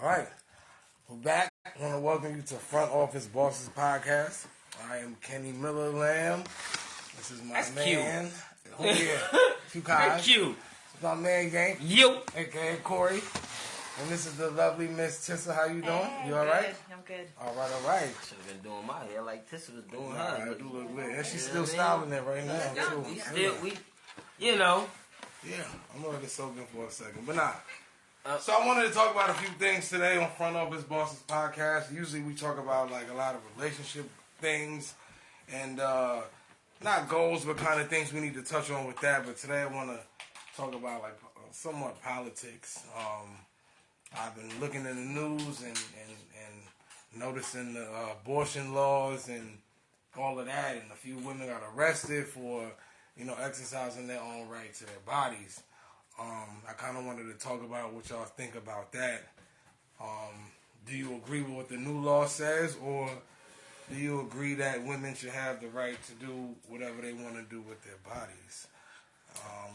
All right. We're back. I want to welcome you to Front Office Bosses Podcast. I am Kenny Miller Lamb. This is my man. Cute. Oh, yeah. Two guys. Cute. This is my man, Gang. You. A.K.A. Corey. And this is the lovely Miss Tissa. How you doing? Hey, you all right? Good. I'm good. All right. Should have been doing my hair like Tissa was doing All her. right, do look good. And she's still styling it right now, too. You know. Yeah, I'm going to get soaked in for a second. But nah. So I wanted to talk about a few things today on Front Office Bosses Podcast. Usually we talk about like a lot of relationship things and not goals, but kind of things we need to touch on with that. But today I want to talk about like somewhat politics. I've been looking in the news and noticing the abortion laws and all of that, and a few women got arrested for, exercising their own right to their bodies. I kind of wanted to talk about what y'all think about that. Do you agree with what the new law says, or do you agree that women should have the right to do whatever they want to do with their bodies?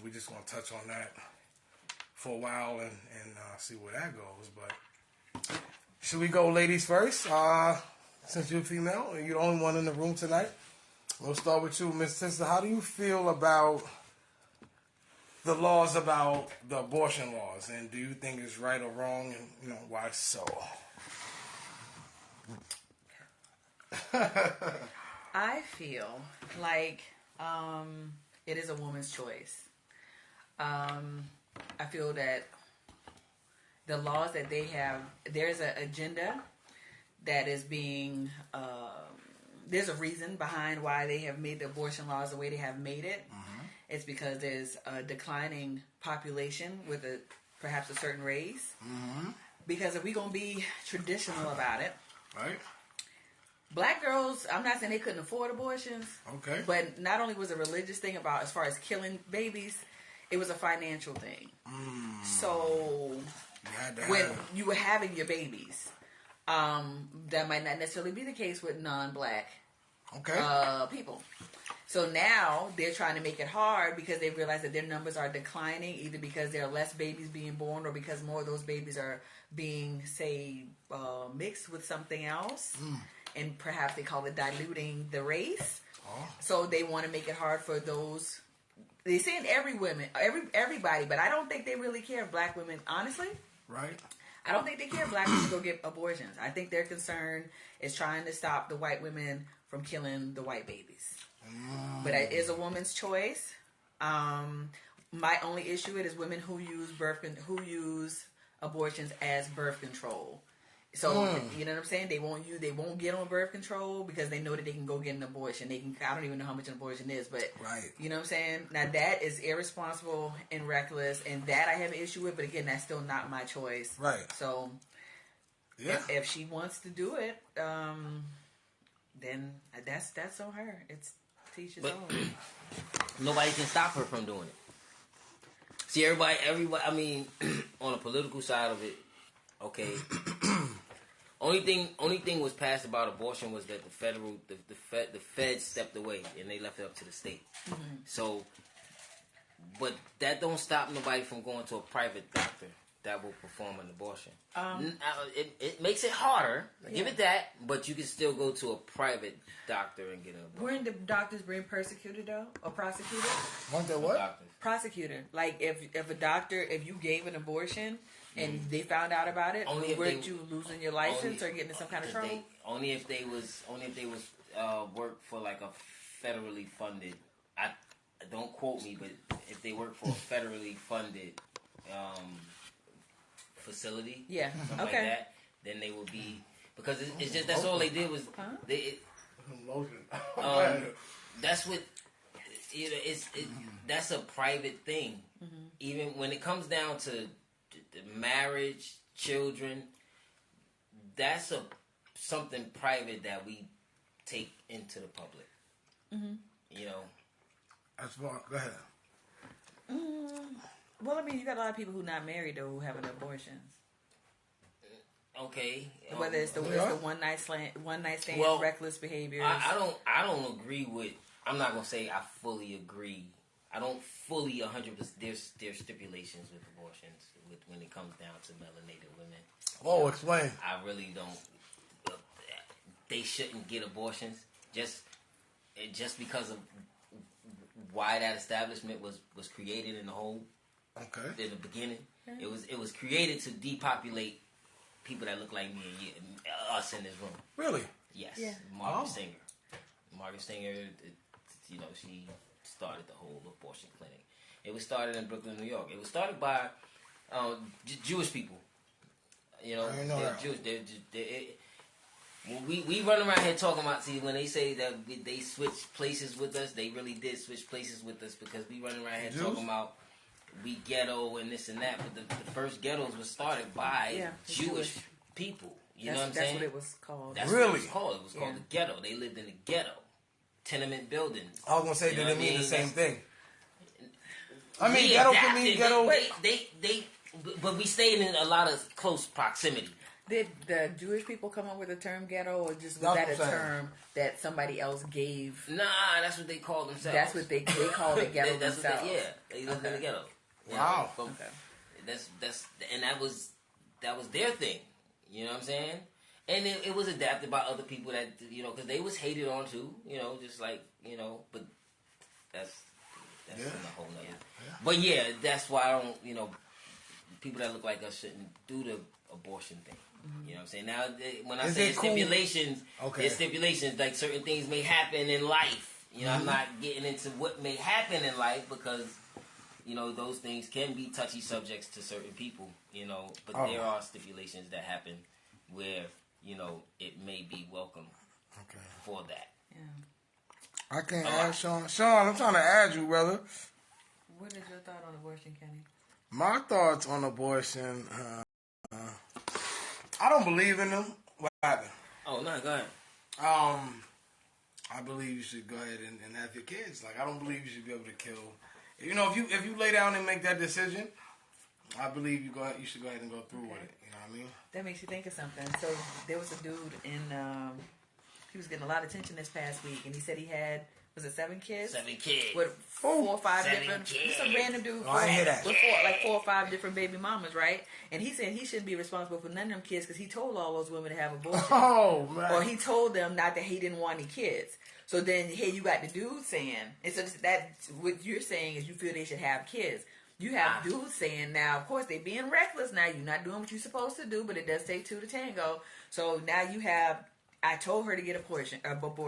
We just want to touch on that for a while and see where that goes. But should we go ladies first? Since you're female and you're the only one in the room tonight, we'll start with you, Miss Sister. How do you feel about the laws about the abortion laws, and do you think it's right or wrong, and why so? I feel like it is a woman's choice. I feel that the laws that they have, there's an agenda that is being, there's a reason behind why they have made the abortion laws the way they have made it. Mm-hmm. It's because there's a declining population with perhaps a certain race. Mm-hmm. Because if we're going to be traditional about it, right? Black girls, I'm not saying they couldn't afford abortions. Okay. But not only was it a religious thing about as far as killing babies, it was a financial thing. Mm. So when you were having your babies, that might not necessarily be the case with non-black people. So now they're trying to make it hard because they realize that their numbers are declining, either because there are less babies being born or because more of those babies are being, say, mixed with something else. Mm. And perhaps they call it diluting the race. Oh. So they want to make it hard for those. They say everybody, but I don't think they really care if black women, honestly. Right. I don't think they care if black women go get abortions. I think their concern is trying to stop the white women from killing the white babies. Mm. But it is a woman's choice. My only issue is women who use abortions as birth control. So you know what I'm saying? They won't get on birth control because they know that they can go get an abortion. I don't even know how much an abortion is, but you know what I'm saying? Now that is irresponsible and reckless, and that I have an issue with. But again, that's still not my choice. Right. So if she wants to do it, then that's on her. It's teach his own. Nobody can stop her from doing it. See, everybody. I mean, on the political side of it, okay. Only thing was passed about abortion was that the Fed stepped away and they left it up to the state. Mm-hmm. So, but that don't stop nobody from going to a private doctor that will perform an abortion. It makes it harder. Yeah. Give it that, but you can still go to a private doctor and get an abortion. Weren't the doctors being persecuted though, or prosecuted? Weren't they what? Prosecuted. Like if you gave an abortion and they found out about it, weren't you losing your license or getting in some kind of trouble? Only if they was work for like a federally funded. Don't quote me, but if they work for a federally funded facility, something like that, then they would be, because it's just that's all they did was that's what that's a private thing. Mm-hmm. Even when it comes down to the marriage, children, that's something private that we take into the public. Mm-hmm. That's far. Go ahead. Well, I mean, you got a lot of people who not married though who having abortions. Okay. Whether it's the one night stand, reckless behaviors. I don't agree with. I'm not gonna say I fully agree. I don't fully 100%. There's stipulations with abortions when it comes down to melanated women. Oh, explain. I really don't. They shouldn't get abortions just because of why that establishment was created in the whole. Okay. In the beginning, it was created to depopulate people that look like me and you, us in this room. Really? Yes. Yeah. Margaret Singer. Margaret Singer, she started the whole abortion clinic. It was started in Brooklyn, New York. It was started by Jewish people. You know, they're Jewish. We run around here talking about, see, when they say that they switched places with us, they really did switch places with us because we run around here talking about we ghetto and this and that, but the first ghettos was started by Jewish people. You know what I'm saying? That's what it was called. That's what it was called. It was called the ghetto. They lived in the ghetto. Tenement buildings. I was going to say, did it mean the same thing? I mean, ghetto can mean ghetto. But we stayed in a lot of close proximity. Did the Jewish people come up with the term ghetto, or just was that a term that somebody else gave? Nah, that's what they called themselves. That's what they called the ghetto themselves. They lived in the ghetto. Wow. And that was their thing. You know what I'm saying? And it was adapted by other people that, because they was hated on too. Just like, but that's a whole nother. Yeah. But yeah, that's why I don't, people that look like us shouldn't do the abortion thing. You know what I'm saying? Now, when I say stipulations, there's stipulations, like certain things may happen in life. I'm not getting into what may happen in life because, those things can be touchy subjects to certain people, but there are stipulations that happen where, it may be welcome for that. Yeah. I can't add Sean. Sean, I'm trying to add you, brother. What is your thought on abortion, Kenny? My thoughts on abortion, I don't believe in them. What happened? Oh, no, go ahead. I believe you should go ahead and have your kids. Like, I don't believe you should be able to kill. If you lay down and make that decision, I believe you should go ahead and go through with it. You know what I mean? That makes you think of something. So there was a dude he was getting a lot of attention this past week, and he said he had, was it 7 kids? 7 kids. With 4 or 5 different, just a random dude. Oh, I hear that. With 4 or 5 different baby mamas, right? And he said he shouldn't be responsible for none of them kids because he told all those women to have abortions. Oh, man. Or he told them not that he didn't want any kids. So then, here you got the dude saying, and so that what you're saying is you feel they should have kids. You have dudes saying, now, of course, they being reckless now. You're not doing what you're supposed to do, but it does take 2 to tango. So now you have, I told her to get abortion. I told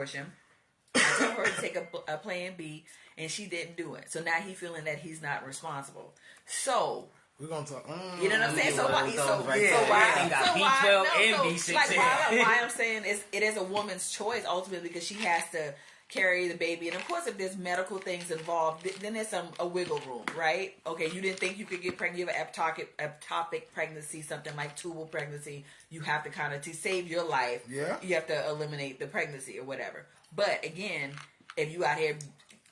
her to take a plan B, and she didn't do it. So now he's feeling that he's not responsible. So we're gonna talk. You know what I'm saying? So why? Why I'm saying it is a woman's choice ultimately because she has to carry the baby, and of course, if there's medical things involved, then there's a wiggle room, right? Okay, you didn't think you could get pregnant, you have an ectopic pregnancy, something like tubal pregnancy. You have to to save your life. Yeah. You have to eliminate the pregnancy or whatever. But again, if you out here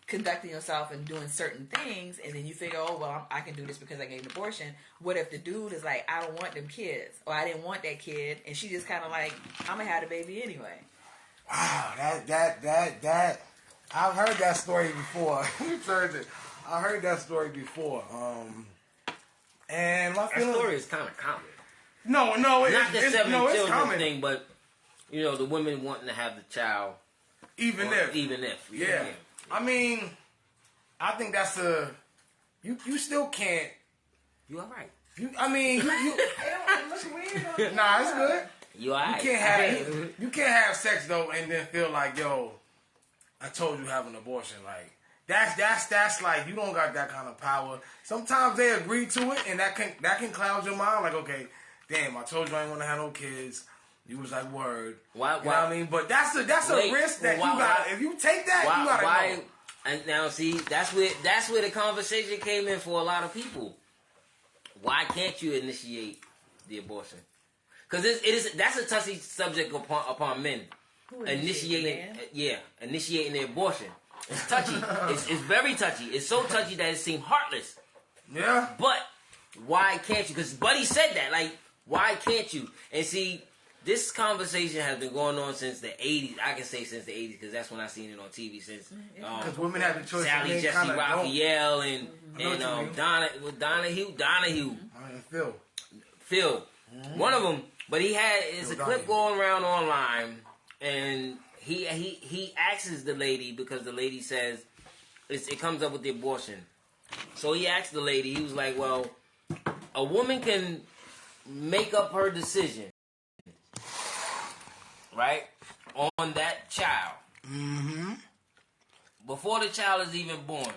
conducting yourself and doing certain things, and then you figure, oh, well, I can do this because I gave an abortion. What if the dude is like, I don't want them kids, or I didn't want that kid, and she just kind of like, I'm gonna have the baby anyway. Wow, that I've heard that story before. I heard that story before. And my feeling, that story is kind of common. No, not the 7 children common thing, but the women wanting to have the child, even if. Yeah. I mean, I think that's you still can't. You all right? It look weird. Nah, it's good. You all right? You can't have sex though and then feel like, yo, I told you to have an abortion. Like that's like you don't got that kind of power. Sometimes they agree to it, and that can cloud your mind. Like, okay, damn, I told you I ain't want to have no kids. You was like, word. Why? You know what I mean? But that's a risk that you got. If you take that, you gotta know. And now, see, that's where the conversation came in for a lot of people. Why can't you initiate the abortion? Because that's a touchy subject upon men. Initiating the abortion. It's touchy. It's very touchy. It's so touchy that it seems heartless. Yeah. But why can't you? Because Buddy said that. Like, why can't you? And see, this conversation has been going on since the 80s. I can say since the 80s because that's when I seen it on TV. Since because women have the choice. Sally Jesse Raphael and Donahue. Phil. Mm-hmm. One of them, but it's a clip going around online, and he asks the lady because the lady says it comes up with the abortion. So he asked the lady. He was like, "Well, a woman can make up her decision, right, on that child, before the child is even born,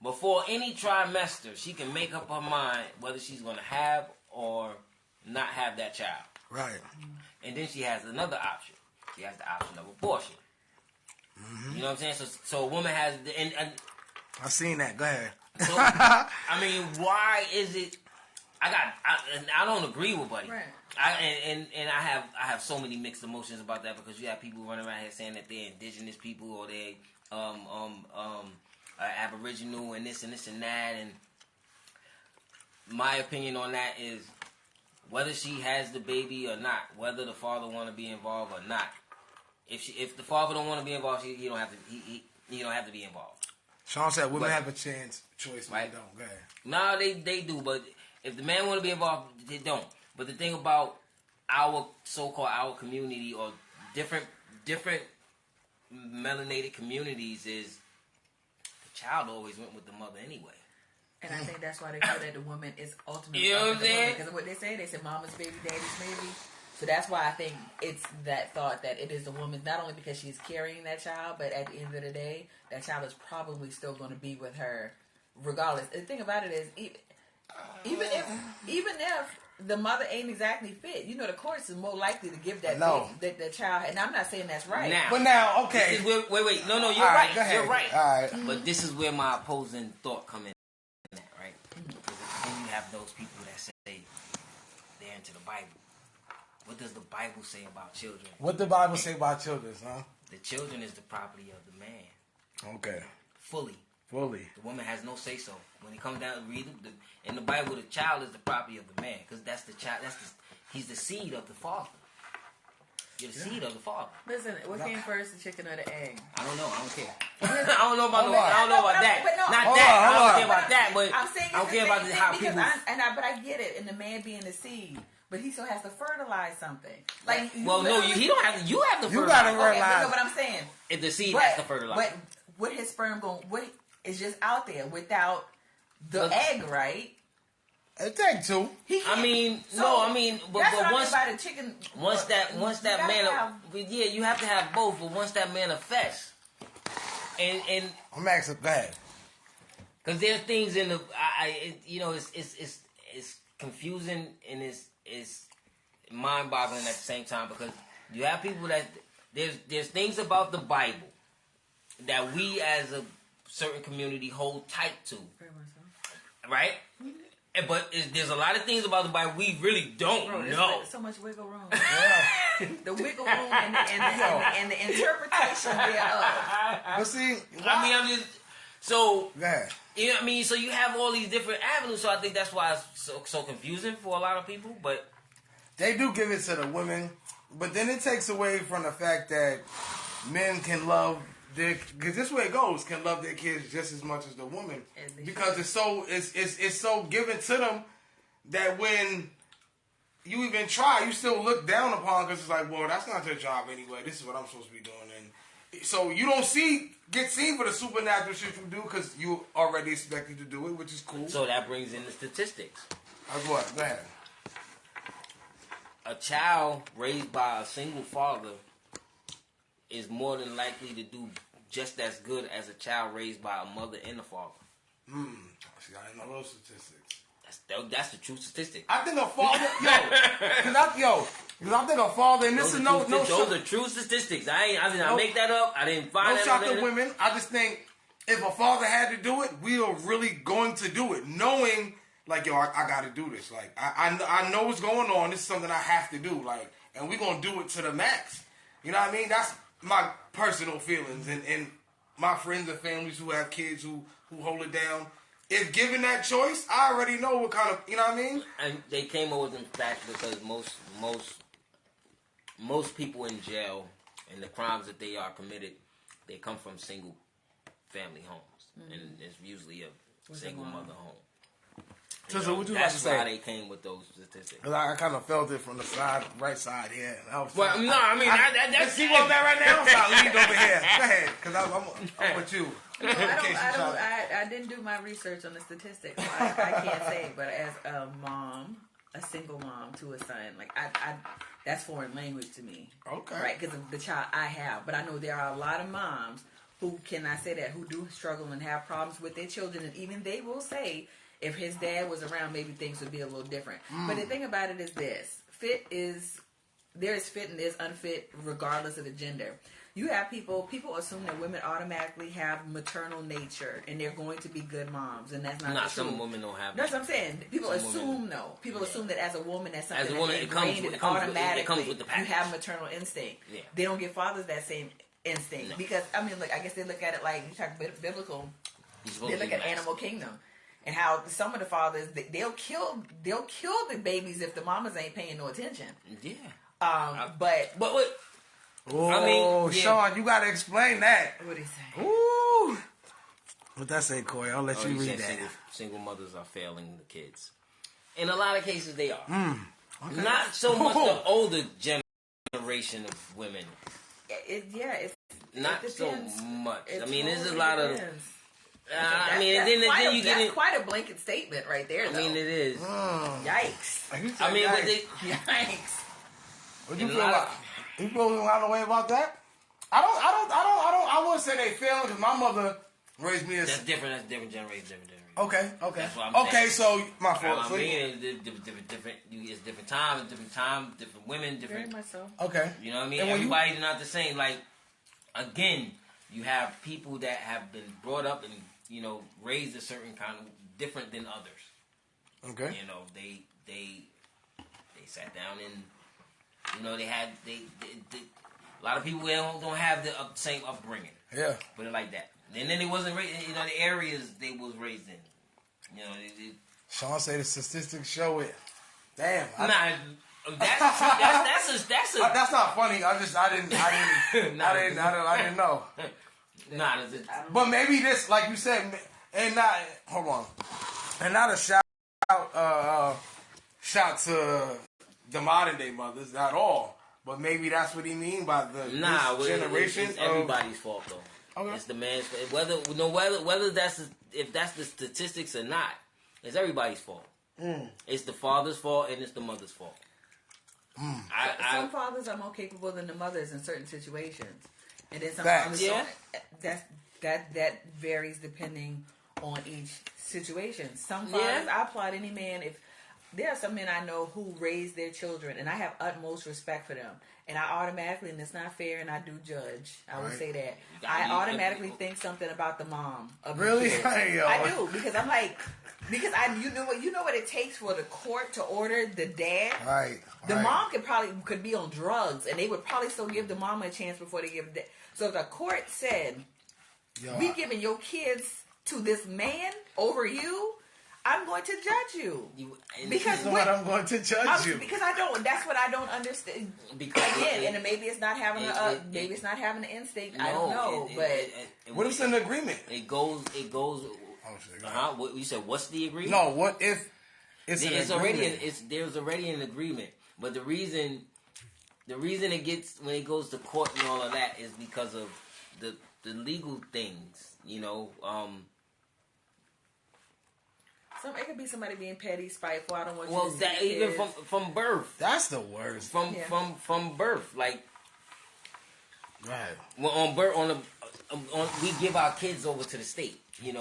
before any trimester, she can make up her mind whether she's going to have or not have that child. Right. And then she has another option. She has the option of abortion. You know what I'm saying? So a woman has and I seen that. Go ahead. So I mean, why is it? I don't agree with Buddy. Right. I have so many mixed emotions about that because you have people running around here saying that they're indigenous people or they Aboriginal and this and that, and my opinion on that is whether she has the baby or not, whether the father want to be involved or not. If the father don't want to be involved, he don't have to. He don't have to be involved. Sean said women have a choice, right? They don't. Go ahead. No, they do, but if the man want to be involved, they don't. But the thing about our so-called our community or different melanated communities is the child always went with the mother anyway. And I think that's why they feel that the woman is ultimately. You know what I'm saying? Because what they say mama's baby, daddy's baby. So that's why I think it's that thought that it is the woman, not only because she's carrying that child, but at the end of the day, that child is probably still going to be with her regardless. The thing about it is, even if the mother ain't exactly fit, the courts is more likely to give that that child. And I'm not saying that's right. Now, okay. Wait. No, you're right. You're right. All right. But this is where my opposing thought come in, right? Because then you have those people that say they're into the Bible. What does the Bible say about children? What the Bible say about children, huh? The children is the property of the man. Okay. Fully. The woman has no say so. When it comes down to read in the Bible, the child is the property of the man because that's the child. He's the seed of the father. You're the seed of the father. Listen, what came first, the chicken or the egg? I don't know. I don't care. I don't know about that. I don't care about that. But I'm saying I don't care about how people. But I get it. And the man being the seed. But he still has to fertilize something. He don't have to. You have to fertilize. You gotta fertilize. But I'm saying, if the seed has to fertilize. But what his sperm what is just out there without the egg, right? It takes two. But once the chicken. Once that man, you have to have both. But once that manifests, and I'm asking that because there are things in the, it's confusing and it's mind-boggling at the same time because you have people that there's things about the Bible that we as a certain community hold tight to, right? But there's a lot of things about the Bible we really don't know. So much wiggle room. Yeah. The wiggle room and the interpretation thereof. But see, I'm just so. Yeah. You know what I mean? So you have all these different avenues. So I think that's why it's so confusing for a lot of people. But they do give it to the women, but then it takes away from the fact that men can love because this way it goes, can love their kids just as much as the woman because it's so given to them that when you even try, you still look down upon because it's like, well, that's not their job anyway. This is what I'm supposed to be doing, and so you don't get seen for the supernatural shit you do because you already expected to do it, which is cool. So that brings in the statistics. What? Go ahead. A child raised by a single father is more than likely to do just as good as a child raised by a mother and a father. See, I didn't know those statistics. That's the true statistic. I think a father, because I think a father, and this is no. Those are true statistics. I did not make that up. I didn't find that. No shock to women. I just think if a father had to do it, we are really going to do it, knowing like, I got to do this. Like, I know what's going on. This is something I have to do. Like, and we're gonna do it to the max. You know what I mean? That's my personal feelings, and my friends and families who have kids who hold it down. If given that choice, I already know what kind of, you know what I mean? And they came up with them facts because most people in jail and the crimes that they are committed, they come from single family homes, and it's usually a single mother home. Sister, what you like to That's say? why they came with those statistics. Cause I kind of felt it from the side, right side here. Well, no, I mean that's see where I'm at right now. So I leaned over here. Go ahead, cause I'm with you. No, I didn't do my research on the statistics. So I can't say, but as a mom, a single mom to a son, like I that's foreign language to me. Okay. Right, because of the child I have. But I know there are a lot of moms who cannot say that, who do struggle and have problems with their children, and even they will say, if his dad was around, maybe things would be a little different. But the thing about it is this: there is fit and there's unfit, regardless of the gender. You have people assume that women automatically have maternal nature and they're going to be good moms, and that's not the truth. Some women don't have that. That's what I'm saying. People Some assume women, though. People assume that as a woman, that's something as a woman, that's it comes automatically. with the you package. have maternal instinct. Yeah. They don't give fathers that same instinct because I mean, look, I guess they look at it like you talk biblical. They look at Animal Kingdom. And how some of the fathers they'll kill the babies if the mamas ain't paying no attention. Yeah. But what? Oh, I mean, Sean, you gotta explain that. What he say? Ooh. What that say, Corey? I'll let you read that. Single mothers are failing the kids. In a lot of cases, they are. Okay. Not so much the older generation of women. It's not so much. It I mean, there's a totally lot depends. of. I mean, then you get that's quite a blanket statement right there. Though. I mean, it is. Yikes! I mean, but yikes! What you feel like? You feel a lot of way about that? I wouldn't say they failing because my mother raised me as. That's different generation. Okay. That's what I'm saying. So my fault. I mean, it's different times, different women, different. Very much so. Okay. You know what I mean? Everybody's not the same. Like, again, you have people that have been brought up and raised a certain kind of different than others. Okay. They sat down and they had a lot of people don't have the same upbringing. Yeah. Put it like that. And then they wasn't raised. The areas they was raised in. Sean say the statistics show it. Damn. That's not funny. I didn't know. But maybe this, like you said, and not. Hold on. And not a shout to the modern day mothers at all. But maybe that's what he mean by the this generation. It's everybody's fault though. Okay. It's the man's whether if that's the statistics or not. It's everybody's fault. It's the father's fault and it's the mother's fault. Some fathers are more capable than the mothers in certain situations, and then some fathers that varies depending on each situation. Some fathers, I applaud any man if. There are some men I know who raise their children, and I have utmost respect for them. And I automatically, and it's not fair, and I do judge. I would say that. I automatically think something about the mom. Really? I do, because I'm like, you know what it takes for the court to order the dad. Right. The mom could be on drugs, and they would probably still give the mama a chance before they give the dad. So if the court said, "We giving your kids to this man over you," I'm going to judge you. Because what I'm going to judge you. Because I don't. That's what I don't understand. Because again, and maybe it's not having it's not having an instinct. I don't know. But what if it's an agreement? It goes. What you said? What's the agreement? No. What if it's an agreement? There's already an agreement. But the reason it gets when it goes to court and all of that is because of the legal things. It could be somebody being petty, spiteful. I don't want you to see that even from birth. That's the worst. From birth, like right. Well, on birth, we give our kids over to the state. We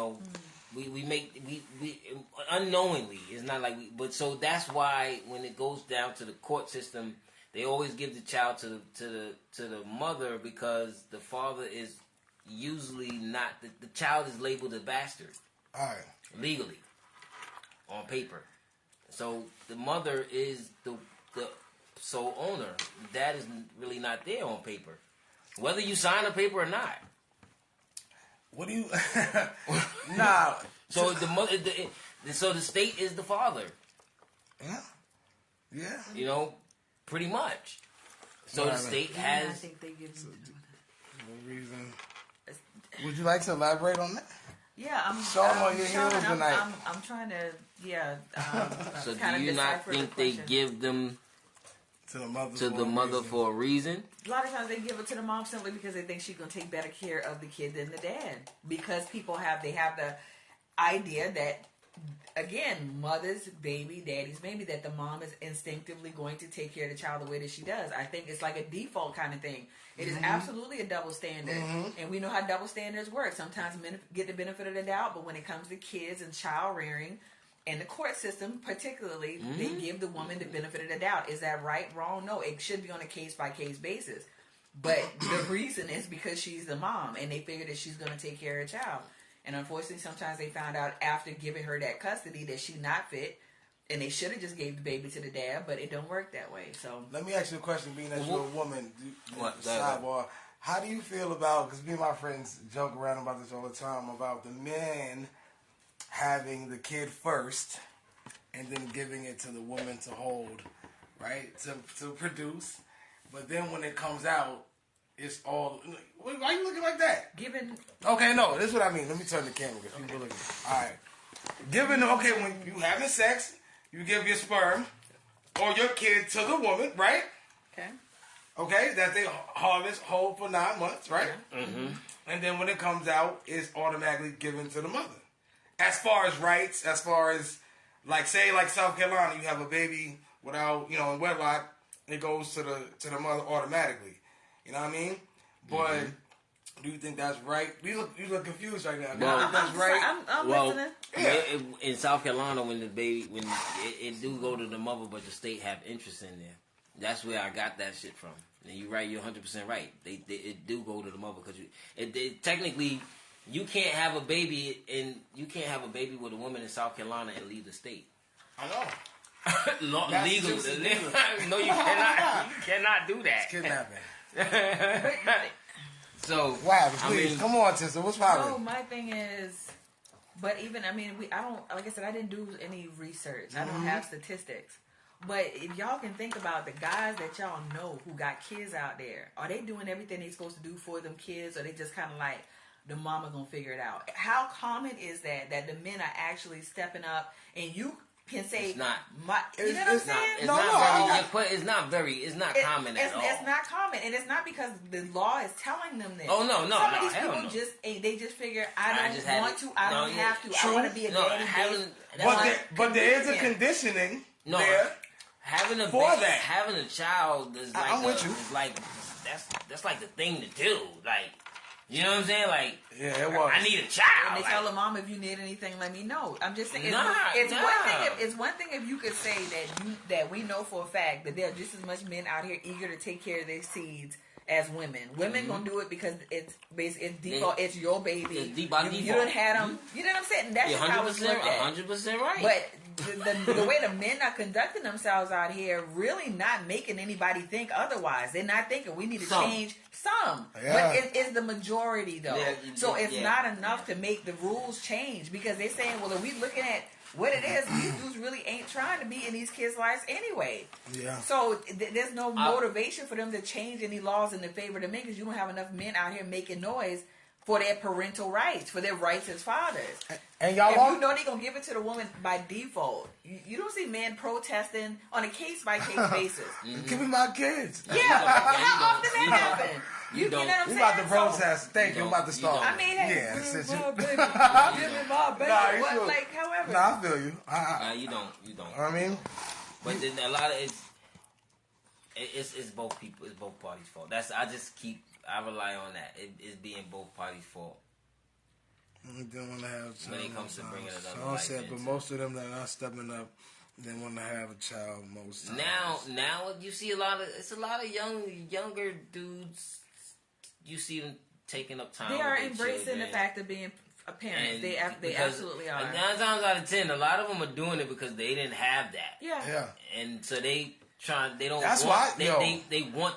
unknowingly. It's not like but so that's why when it goes down to the court system, they always give the child to the mother because the father is usually not. The child is labeled a bastard. All right. Legally. On paper. So the mother is the sole owner. The dad is really not there on paper. Whether you sign a paper or not. What do you Nah. So the mother so the state is the father. Yeah. Pretty much. So the state has I think they give no reason. Would you like to elaborate on that? Yeah, I'm Show them on your heels tonight. I'm trying to, So do you not think they give them to the mother for a reason? A lot of times they give it to the mom simply because they think she's gonna take better care of the kid than the dad. Because people have the idea that, again, mother's baby, daddy's baby, that the mom is instinctively going to take care of the child the way that she does. I think it's like a default kind of thing. It is absolutely a double standard. And we know how double standards work. Sometimes men get the benefit of the doubt, but when it comes to kids and child rearing, and the court system particularly, they give the woman the benefit of the doubt. Is that right, wrong? No, it should be on a case-by-case basis. But the reason is because she's the mom, and they figure that she's going to take care of the child. And unfortunately, sometimes they found out after giving her that custody that she's not fit, and they should have just gave the baby to the dad, but it don't work that way. So let me ask you a question, being that you're a woman. Sidebar. How do you feel about, because me and my friends joke around about this all the time, about the men having the kid first and then giving it to the woman to hold, right, to produce, but then when it comes out, it's all. Why are you looking like that? Okay, no, this is what I mean. Let me turn the camera because people looking. All right. When you having sex, you give your sperm or your kid to the woman, right? Okay, that they hold for 9 months, right? And then when it comes out, it's automatically given to the mother. As far as rights, as far as, like, say, like South Carolina, you have a baby without, in wedlock, it goes to the mother automatically. You know what I mean? But do you think that's right? You look confused right now. Do you think that's right? I'm listening. Yeah. In South Carolina, when it do go to the mother, but the state have interest in there. That's where I got that shit from. And you're right. You're 100% right. It do go to the mother because technically you can't have a baby with a woman in South Carolina and leave the state. I know. Legal. No, you cannot. You cannot do that. It's kidnapping. So wow, please come on, sister. What's poppin'? No, my thing is, but even I don't. Like I said, I didn't do any research. I don't have statistics. But if y'all can think about the guys that y'all know who got kids out there, are they doing everything they're supposed to do for them kids, or they just kind of like the mama gonna figure it out? How common is that the men are actually stepping up and you can say it's not. You know what I'm saying? It's not common at all. It's not common, and it's not because the law is telling them this. Oh no! Some of these people they just figure I don't want to. I don't have to. True. I want to be a daddy. But there is a conditioning there. Having a child is like I'm with you. Is like that's like the thing to do. Like, you know what I'm saying? Like, yeah, it was. I need a child. And they tell the mom, if you need anything, let me know. I'm just saying, it's one thing if you could say that we know for a fact that there are just as much men out here eager to take care of their seeds as women. Women gonna do it because it's default. It's your baby. It's deep by default. You done had them. You know what I'm saying? That's how it's looked at. 100% right. But the way the men are conducting themselves out here, really not making anybody think otherwise. They're not thinking we need to change some. Yeah. But it's the majority though. So it's not enough to make the rules change because they're saying, well, if we looking at what it is, these dudes really ain't trying to be in these kids' lives anyway. Yeah. So there's no motivation for them to change any laws in the favor of the men because you don't have enough men out here making noise for their parental rights, for their rights as fathers. And y'all you know they're going to give it to the woman by default. You don't see men protesting on a case-by-case basis. Give me my kids. Yeah, how often that happen? You know what I'm saying? We about to protest. Thank you. I'm about to start. I mean, hey, yeah, give me my baby. Give me my baby. However. No, I feel you. You don't. I mean, but then a lot of it's both people. It's both parties' fault. I rely on that. It's being both parties' fault. Don't want to have a child. When it comes to bringing another life into. But most of them that are stepping up, they want to have a child most times. Now you see a lot of younger dudes. You see them taking up time. They are embracing the fact of being a parent. They absolutely are. 9 times out of 10, a lot of them are doing it because they didn't have that. Yeah. And so they want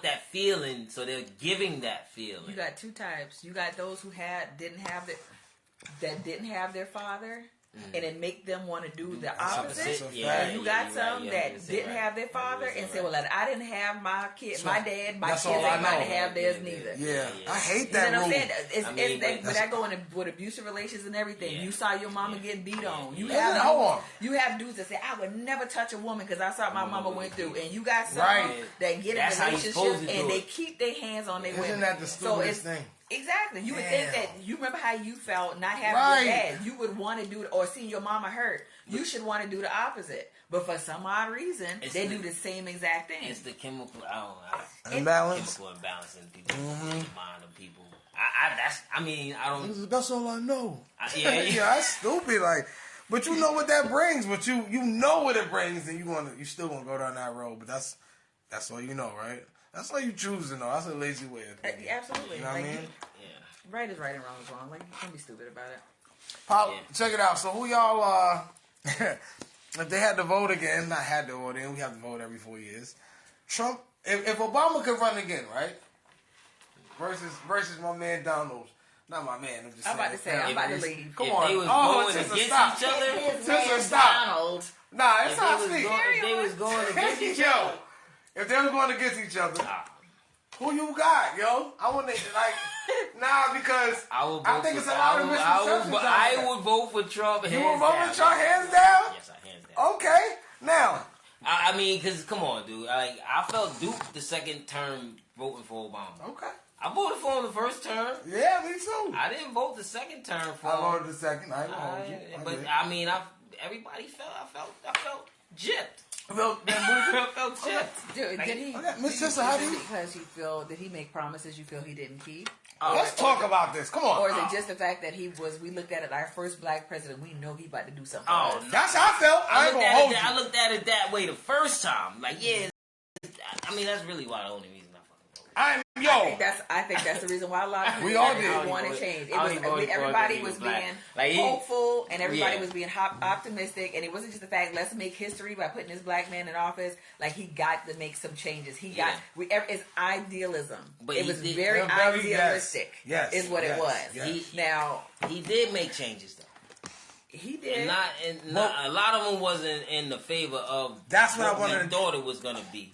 that feeling, so they're giving that feeling. You got two types. You got those who didn't have their father, and it make them want to do the opposite. Yeah, you got some that didn't have their father and say, well, I didn't have my kid, my dad, my kids ain't about to have theirs neither. Yeah, I hate that rule. But that going with abusive relations and everything. You saw your mama getting beat on. You have dudes that say, I would never touch a woman because I saw my mama went through. And you got some that get in relationships and they keep their hands on their women. Isn't that the stupidest thing? Exactly. You would think that you remember how you felt not having your dad. You would want to do it, or seeing your mama hurt. You should want to do the opposite. But for some odd reason, they do the same exact thing. It's the chemical, imbalance. Chemical imbalance in people's mind of people. I don't. That's all I know. Yeah, that's stupid. Like, but you know what that brings. But you know what it brings, and you still gonna go down that road. But that's all you know, right? That's all you choose to know. That's a lazy way of thinking. Absolutely. You know what I mean? Right is right and wrong is wrong. Like, you can't be stupid about it. Pop, check it out. So who y'all, if they had to vote again, not had to vote in, we have to vote every 4 years. Trump, if Obama could run again, right? Versus my man Donald. Not my man. I'm about to say, I'm about to leave. Come on. They was going against each other. Sister, stop. Donald. Nah, it's not if they was going against each other. If they was going against each other, who you got, yo? I want to, because I think it's a lot of misconceptions. I would vote for Trump. You would vote for Trump hands down? Yes, hands down. Okay. Now. I mean, because, come on, dude. I felt duped the second term voting for Obama. Okay. I voted for him the first term. Yeah, me too. I didn't vote the second term for him. I voted the second. I ain't gonna hold you. But, everybody I felt gypped. Felt gypped. Did he? Miss Sister, how do you? Because did he make promises you feel he didn't keep? Let's talk about this. Come on. Or is it just the fact that we looked at it, our first black president, we know he about to do something. Oh, that's how I felt. I looked at it that way the first time. Like, that's really why the only reason I fucking voted. I think that's the reason why a lot of people want to change. Everybody was being hopeful and everybody was being optimistic, and it wasn't just the fact let's make history by putting this black man in office. Like, he got to make some changes. It's idealism. But it was very idealistic. Yes, is what it was. Yes. He did make changes though. He did. A lot of them wasn't in the favor of. That's what I wanted. Thought it was gonna be.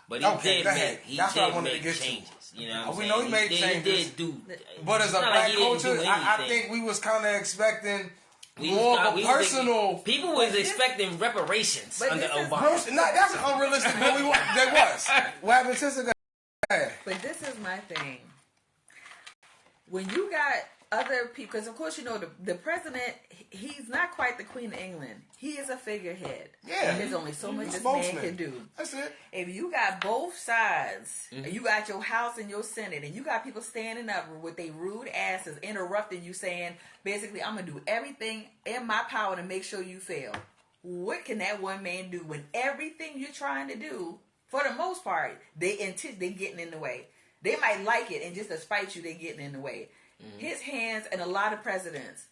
But he did make changes. You know what I'm saying? We know he made changes. He did do. But as a black culture, I think we was kind of expecting more of a personal. People was expecting reparations under Obama. That's unrealistic. But there was. What happened, sister? But this is my thing. When you got other people, because of course you know the president, he's not quite the Queen of England. He is a figurehead. Yeah. And there's only so much this man can do. That's it. If you got both sides, you got your House and your Senate, and you got people standing up with their rude asses interrupting you, saying, basically, I'm going to do everything in my power to make sure you fail. What can that one man do when everything you're trying to do, for the most part, they getting in the way? They might like it, and just to spite you, they getting in the way. His hands, and a lot of presidents,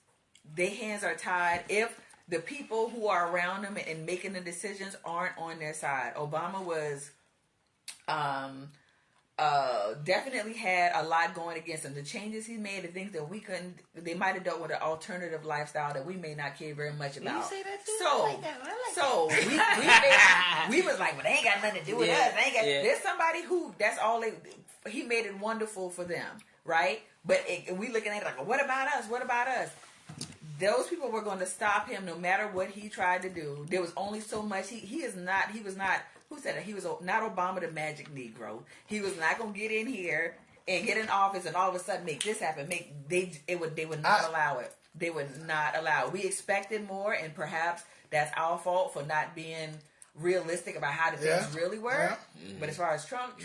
their hands are tied if the people who are around him and making the decisions aren't on their side. Obama was definitely had a lot going against him. The changes he made, the things that we couldn't, they might have dealt with an alternative lifestyle that we may not care very much about. You say that too? We was like, well, they ain't got nothing to do with us. They ain't got, there's somebody who, that's all he made it wonderful for them, right? But we looking at it like, what about us? What about us? Those people were going to stop him no matter what he tried to do. There was only so much. He was not, who said it? He was not Obama the magic Negro. He was not going to get in here and get in office and all of a sudden make this happen. They would not allow it. They would not allow it. We expected more, and perhaps that's our fault for not being realistic about how the things really were. Yeah. But as far as Trump.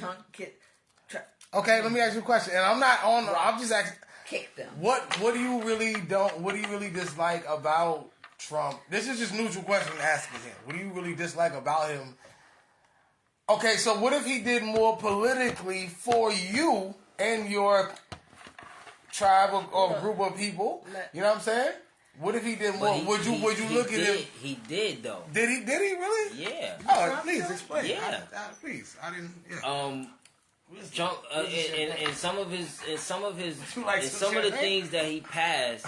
Okay, let me ask you a question. And I'm not on. I'm just asking. Kick them. What do you really dislike about Trump? This is just neutral question asking him. What do you really dislike about him? Okay, so what if he did more politically for you and your tribe or group of people? You know what I'm saying? What if he did more? Would you look at him? He did though. Did he really? Yeah. Oh, please explain. Yeah. Please, I didn't. Yeah. Trump in some of the things that he passed,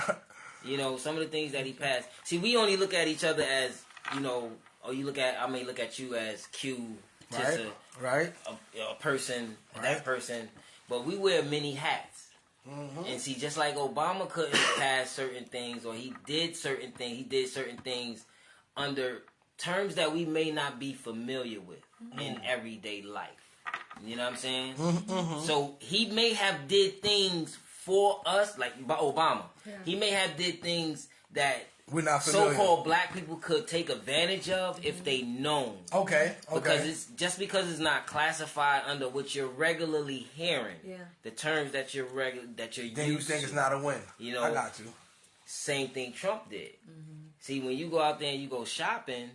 You know, some of the things that he passed. See, we only look at each other as, you know, or I may look at you as Q, Tissa, right. A person, right. that person. But we wear many hats. Mm-hmm. And see, just like Obama couldn't pass certain things, or he did certain things under terms that we may not be familiar with in everyday life. You know what I'm saying? Mm-hmm. So he may have did things for us, like Obama. Yeah. He may have did things that we're not familiar. So-called black people could take advantage of if they known. Okay. Because because it's not classified under what you're regularly hearing. Yeah. The terms that you're then used you think to. It's not a win. You know, I got you. Same thing Trump did. Mm-hmm. See, when you go out there and you go shopping,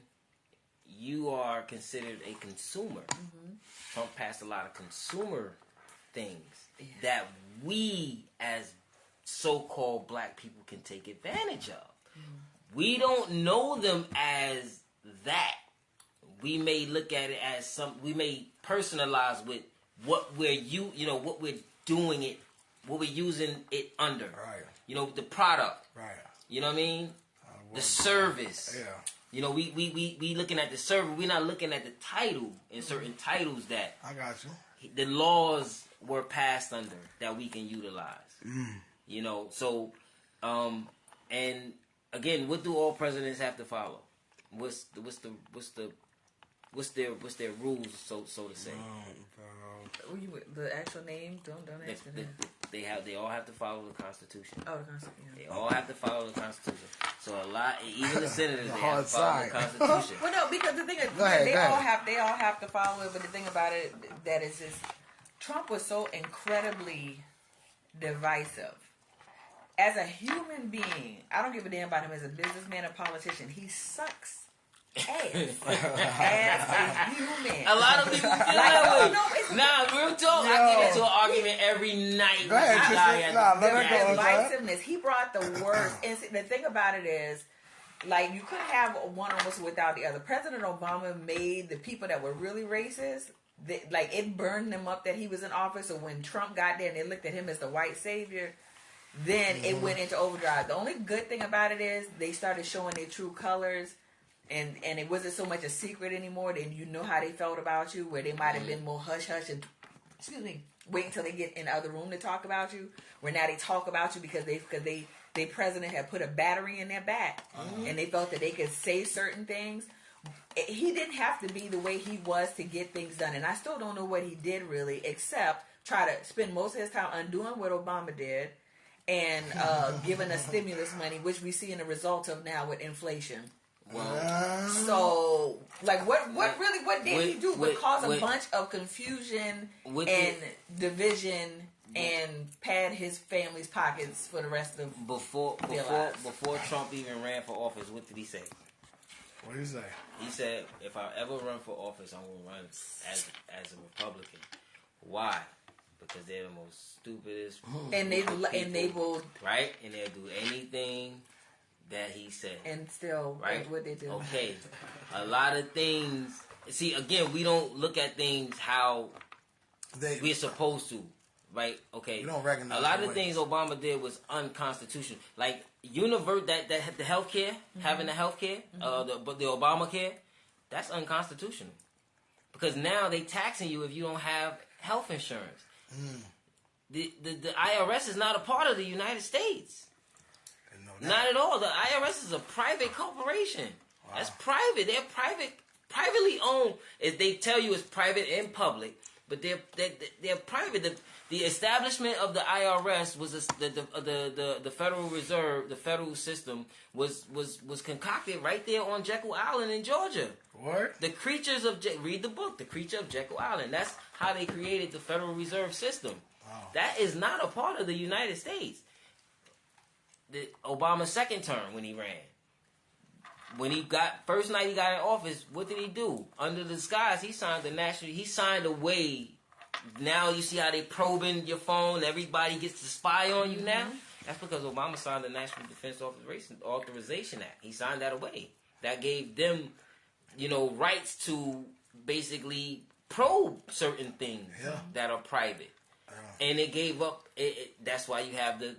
you are considered a consumer. Mm-hmm. Trump passed a lot of consumer things that we as so-called black people can take advantage of. Mm-hmm. We don't know them as that. We may look at it as we may personalize with what we're what we're doing it, what we're using it under. Right. You know, the product. Right. You know what I mean? The service. Yeah. You know, we looking at the service. We're not looking at the title and certain titles that I got you. The laws were passed under that we can utilize. Mm. You know, so and again, what do all presidents have to follow? What's their rules, so to say? The actual name? Don't ask me that. They all have to follow the Constitution. Oh, the Constitution. They all have to follow the Constitution. So even the senators, they have to follow the Constitution. Well, no, because the thing is, they all have to follow it. But the thing about it that is just Trump was so incredibly divisive. As a human being, I don't give a damn about him as a businessman or politician. He sucks. As a human. A lot of people feel that way. Real talk. I get into an argument every night. Go ahead, divisiveness. He brought the worst. And the thing about it is, like, you couldn't have one almost without the other. President Obama made the people that were really racist, it burned them up that he was in office. So when Trump got there and they looked at him as the white savior, then it went into overdrive. The only good thing about it is they started showing their true colors. And it wasn't so much a secret anymore. Then you know how they felt about you, where they might have been more hush and wait until they get in the other room to talk about you. Where now they talk about you because their president had put a battery in their back, and they felt that they could say certain things. He didn't have to be the way he was to get things done, and I still don't know what he did really, except try to spend most of his time undoing what Obama did and giving us stimulus money, which we see in the results of now with inflation. Well, so, what did he do but cause a bunch of confusion and division and pad his family's pockets for the rest of before Trump even ran for office? What did he say? What did he say? He said, "If I ever run for office, I'm gonna run as a Republican." Why? Because they're the most stupidest and they will right, and they'll do anything that he said. And still, right? What they do. Okay. A lot of things. See, again, we don't look at things how we're supposed to, right? Okay. We don't recognize a lot of things Obama did was unconstitutional. Like, the healthcare, having the healthcare, the Obamacare, that's unconstitutional. Because now they taxing you if you don't have health insurance. The IRS is not a part of the United States. Not at all. The IRS is a private corporation. Wow. That's private. They're privately owned. They tell you it's private and public, but they're private. The establishment of the IRS was the Federal Reserve, the federal system was concocted right there on Jekyll Island in Georgia. What? The creatures of read the book, The Creature of Jekyll Island. That's how they created the Federal Reserve System. Wow. That is not a part of the United States. Obama's second term when he ran. First night he got in office, what did he do? Under the skies, he signed away. Now you see how they probing your phone, everybody gets to spy on you now? That's because Obama signed the National Defense Authorization Act. He signed that away. That gave them, rights to basically probe certain things that are private. And it gave up. That's why you have the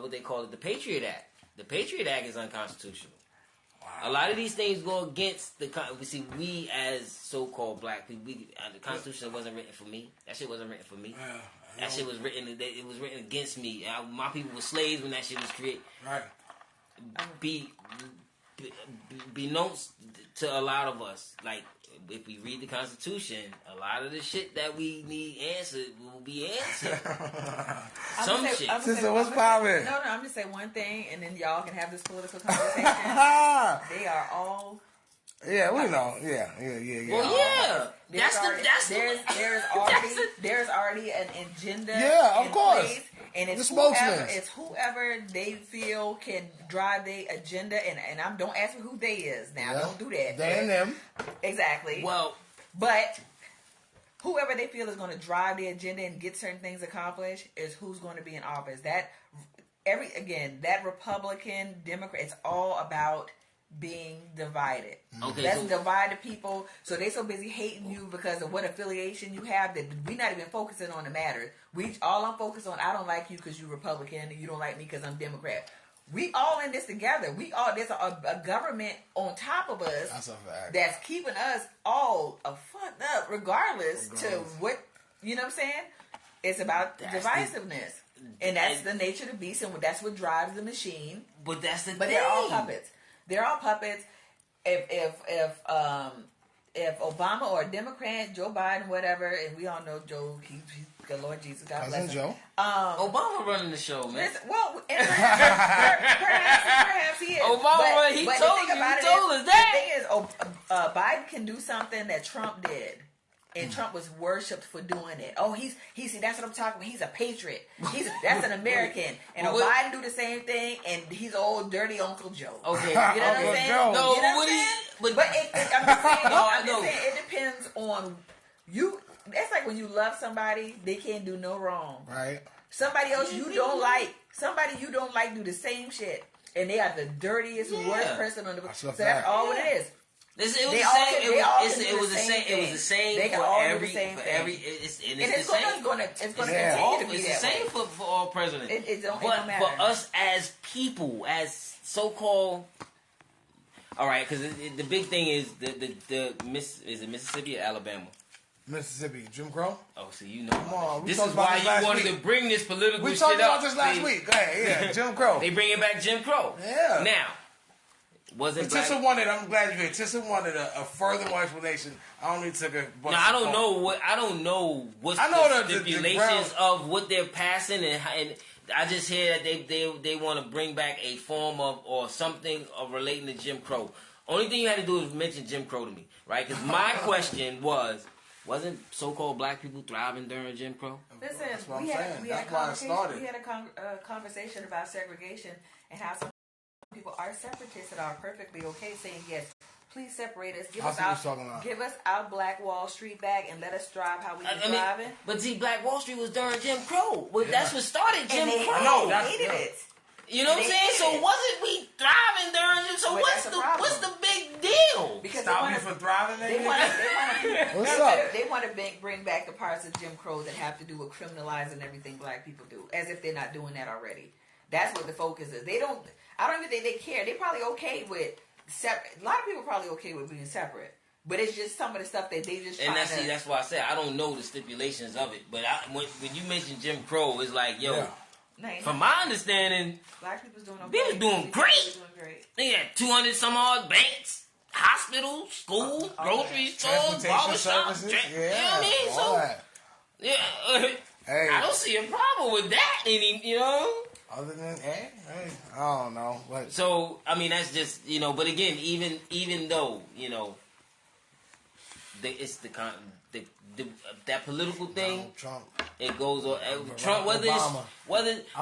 what they call it, the Patriot Act, The Patriot Act is unconstitutional. Wow. A lot of these things go against the. We as so-called black people, the Constitution wasn't written for me. That shit wasn't written for me. Yeah, that shit was written. It was written against me. My people were slaves when that shit was created. Right. Be notes to a lot of us. Like, if we read the Constitution, a lot of the shit that we need answered will be answered. Sister, what's poppin'? No, I'm just saying one thing, and then y'all can have this political conversation. They are all. Yeah, we know. Yeah. Well, yeah. There's already an agenda. Yeah, of course. Place, and it's whoever they feel can drive their agenda. And don't ask me who they is now. Yeah. Don't do that. They and them. Exactly. Well, but whoever they feel is going to drive the agenda and get certain things accomplished is who's going to be in office. That Republican, Democrat, it's all about being divided. Okay, that's divided people. So they so busy hating you because of what affiliation you have that we're not even focusing on the matter. All I'm focused on, I don't like you because you're Republican and you don't like me because I'm Democrat. We all in this together. There's a government on top of us that's keeping us all fucked up regardless to what, you know what I'm saying? It's about divisiveness. And that's the nature of the beast, and that's what drives the machine. But that's the thing. But they're all puppets. They're all puppets. If Obama or a Democrat, Joe Biden, whatever, and we all know Joe, he's the Lord Jesus, God bless him. Joe. Obama running the show, man. Perhaps he is. Obama, he told us that. The thing is, Biden can do something that Trump did. And Trump was worshipped for doing it. Oh, he's that's what I'm talking about. He's a patriot. That's an American. And Biden do the same thing, and he's old dirty Uncle Joe. Okay, you know what I'm saying? No, I'm just saying it depends on you. It's like when you love somebody, they can't do no wrong. Right. Somebody else you don't like do the same shit, and they are the dirtiest, worst person on the. So that's all it is. It was the same for every. It's going to continue to be that way. It's the same for all presidents. It don't matter. For us as people, as so-called, all right, because the big thing is is it Mississippi or Alabama? Mississippi, Jim Crow. Oh, so you know. Come on, this is why you wanted to bring this political shit up. We talked about this last week. Go ahead, yeah, Jim Crow. They bringing back Jim Crow. Yeah. Now. Tissa wanted. I'm glad you here. Tissa wanted a further more explanation. I only took a. No, I don't know what's the stipulations of what they're passing, and I just hear that they want to bring back a form of or something of relating to Jim Crow. Only thing you had to do is mention Jim Crow to me, right? Because my question wasn't so-called black people thriving during Jim Crow? Listen, we had a conversation about segregation and how some people are separatists that are perfectly okay saying, yes, please separate us. Give us our Black Wall Street back and let us drive how we driving. But see, Black Wall Street was during Jim Crow. Well, that's what started Jim Crow. I know, they hated it. You know what I'm saying? So wasn't we thriving during Jim? So what's the big deal? Because stop you from thriving. They want to bring back the parts of Jim Crow that have to do with criminalizing everything black people do, as if they're not doing that already. That's what the focus is. I don't even think they care. They're probably okay with separate. A lot of people are probably okay with being separate. But it's just some of the stuff that they just trying to... that's why I said I don't know the stipulations of it. But when you mention Jim Crow, it's like, yo... Yeah. From my understanding, black people's doing okay. They were doing great. They had 200 some odd banks, hospitals, schools, grocery stores, barbershops. You know what I mean? So, hey. I don't see a problem with that. You know? Other than, I don't know. But. So, I mean, that's just, but again, even though, it's that political thing. Trump. It goes on. Trump, whether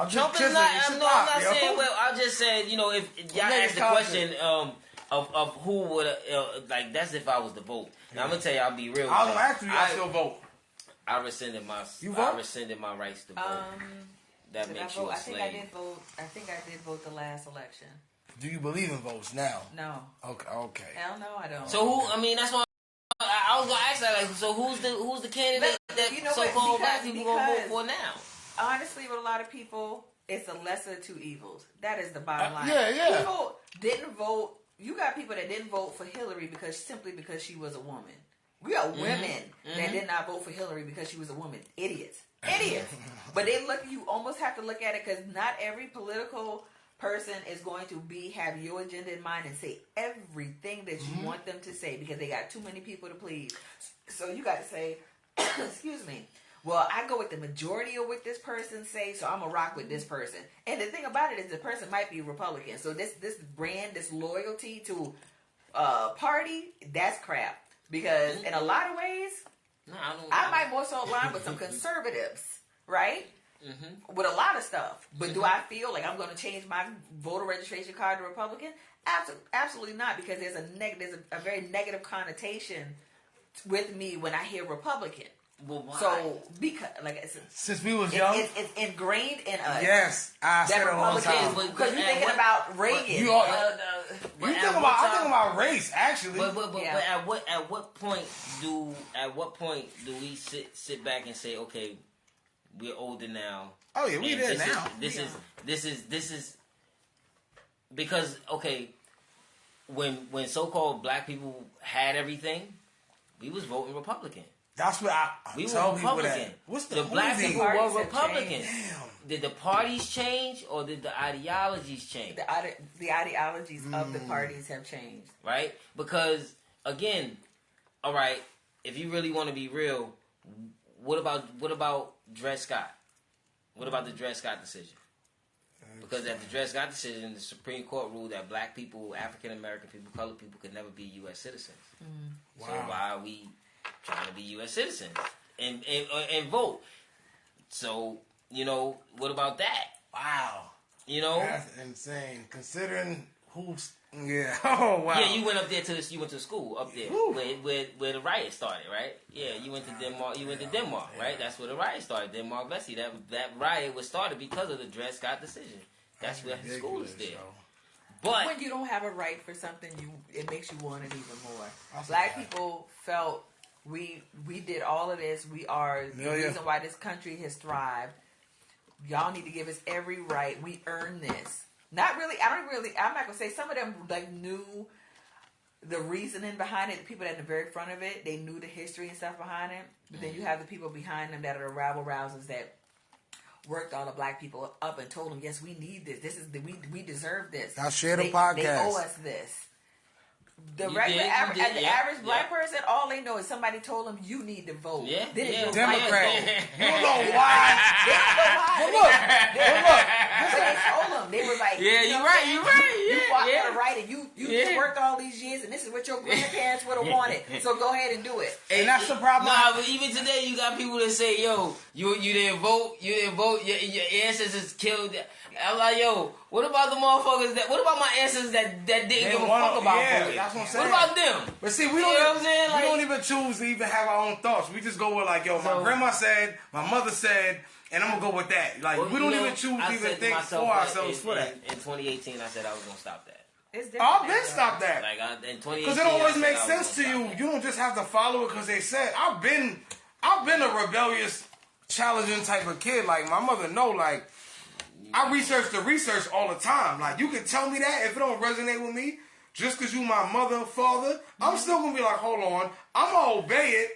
Trump is not. I'm not saying. Well, I just said, if y'all asked the question of who would that's if I was to vote. Now I'm gonna tell you, I'll be real. I was gonna ask you, I still vote. I rescinded my rights to vote. That makes you a slave. I think I did vote the last election. Do you believe in votes now? No. Okay. Hell no, I don't. So who? I mean, that's why. I was gonna ask that. So who's the candidate that so-called black people gonna vote for now? Honestly, with a lot of people, it's a lesser of two evils. That is the bottom line. Yeah. People didn't vote. You got people that didn't vote for Hillary simply because she was a woman. We got women that did not vote for Hillary because she was a woman. Idiots. But you almost have to look at it because not every political person is going to have your agenda in mind and say everything that you want them to say because they got too many people to please. So you got to say, excuse me, well, I go with the majority of what this person say, so I'm going to rock with this person. And the thing about it is the person might be Republican. So this brand, this loyalty to party, that's crap. Because in a lot of ways, I might more so align with some conservatives, right? With a lot of stuff. But do I feel like I'm going to change my voter registration card to Republican? Absolutely not, because there's a very negative connotation with me when I hear Republican. Well, why? So because since we was young, it's ingrained in us. Yes, I said it all the time. Because you're thinking about Reagan. I think about race actually. But at what point do we sit back and say, okay, we're older now? Oh yeah, we there now. This is because okay, when so-called black people had everything, we was voting Republican. That's what we were Republican. What's the black people were Republican. Damn. Did the parties change or did the ideologies change? The ideologies of the parties have changed. Right? Because again, all right, if you really want to be real, what about Dred Scott? What about the Dred Scott decision? Because at the Dred Scott decision, the Supreme Court ruled that black people, African American people, colored people could never be U.S. citizens. Wow. So why are we trying to be U.S. citizens and vote? So, what about that? Wow. That's insane. Considering who's... Yeah. Oh, wow. Yeah, you went up there you went to school up there where the riot started, right? Yeah, you went to Denmark. You went to Denmark, right? That's where the riot started. Denmark, Vesey. That riot was started because of the Dred Scott decision. That's where his school is there. But when you don't have a right for something, it makes you want it even more. Black people felt we did all of this. We are the reason why this country has thrived. Y'all need to give us every right. We earned this. Not really. I'm not gonna say some of them knew the reasoning behind it. The people at the very front of it, they knew the history and stuff behind it. But then you have the people behind them that are the rabble rousers that worked all the black people up and told them, yes, we need this. This is we deserve this. I'll share the podcast. They owe us this. The average black person, all they know is somebody told them you need to vote. Yeah, Democrat. You don't know why. They don't know why. But look. But they told them. They were like, yeah, you're right. You fought for the right, and you worked all these years, and this is what your grandparents would have wanted. So go ahead and do it. And that's the problem. Nah, but even today, you got people that say, yo, you didn't vote. Your ancestors killed. I'm like, yo, what about the motherfuckers what about my ancestors that didn't give a fuck about voting? That's what I'm saying. What about them? But see, we don't even choose to even have our own thoughts. We just go with like, yo, my grandma said, my mother said, and I'm gonna go with that. Like, we don't even choose to even think for ourselves for that. In 2018, I said I was gonna stop that. I've been stopped that. Like in 2018, because it always makes sense to you. You don't just have to follow it because they said. I've been a rebellious, challenging type of kid. Like my mother know. Like I research the research all the time. Like you can tell me that if it don't resonate with me, just because you my mother, father, I'm still gonna be like, hold on, I'm gonna obey it.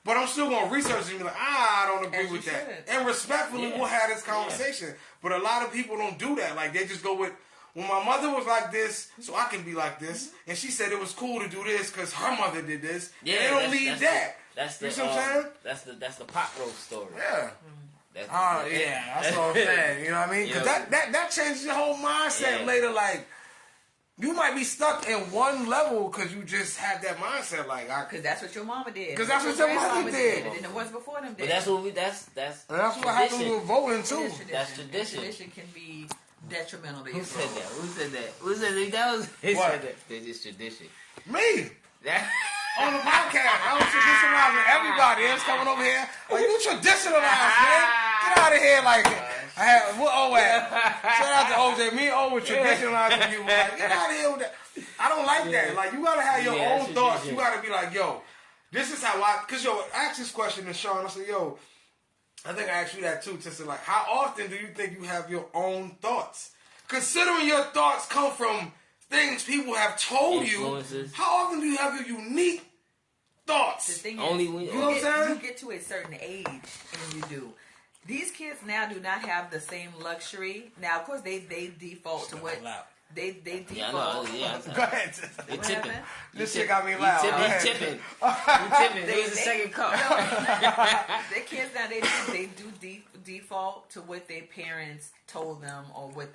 But I'm still going to research and be like, I don't agree with that. And respectfully, we'll have this conversation. Yeah. But a lot of people don't do that. Like, they just go with, well, my mother was like this, so I can be like this. And she said it was cool to do this because her mother did this. Yeah, and they don't leave that. That's you see what I'm saying? That's the pot roast story. Yeah. That's what I'm saying. You know what I mean? Because that changes your whole mindset later. Like, you might be stuck in one level because you just have that mindset, like because that's what your mama did. Because that's what your mama did, and it was before them. But that's what that's what happens with voting too. That's tradition. Tradition can be detrimental to Who your said that? Who said that? That was said that. It's tradition. Me. On the podcast, I was traditionalizing everybody else coming over here. Like you traditionalized, man. Get out of here, like. I had shout out to OJ. Me and O was traditionalizing people. Like, get out of here with that. I don't like that. Like, you gotta have your own thoughts. You gotta be like, yo, this is how because I asked this question to Sean. I said, yo, I think I asked you that too, Tissa. Like, how often do you think you have your own thoughts? Considering your thoughts come from things people have told you, how often do you have your unique thoughts? The thing Only is, when you get to a certain age, and you do. These kids now do not have the same luxury. Now, of course, they default to what they default. Yeah, I know. Yeah, Go ahead. They tipping. This shit got me loud. He's tipping. He's tipping. There's a second cup. The kids now they do default to what their parents told them or what.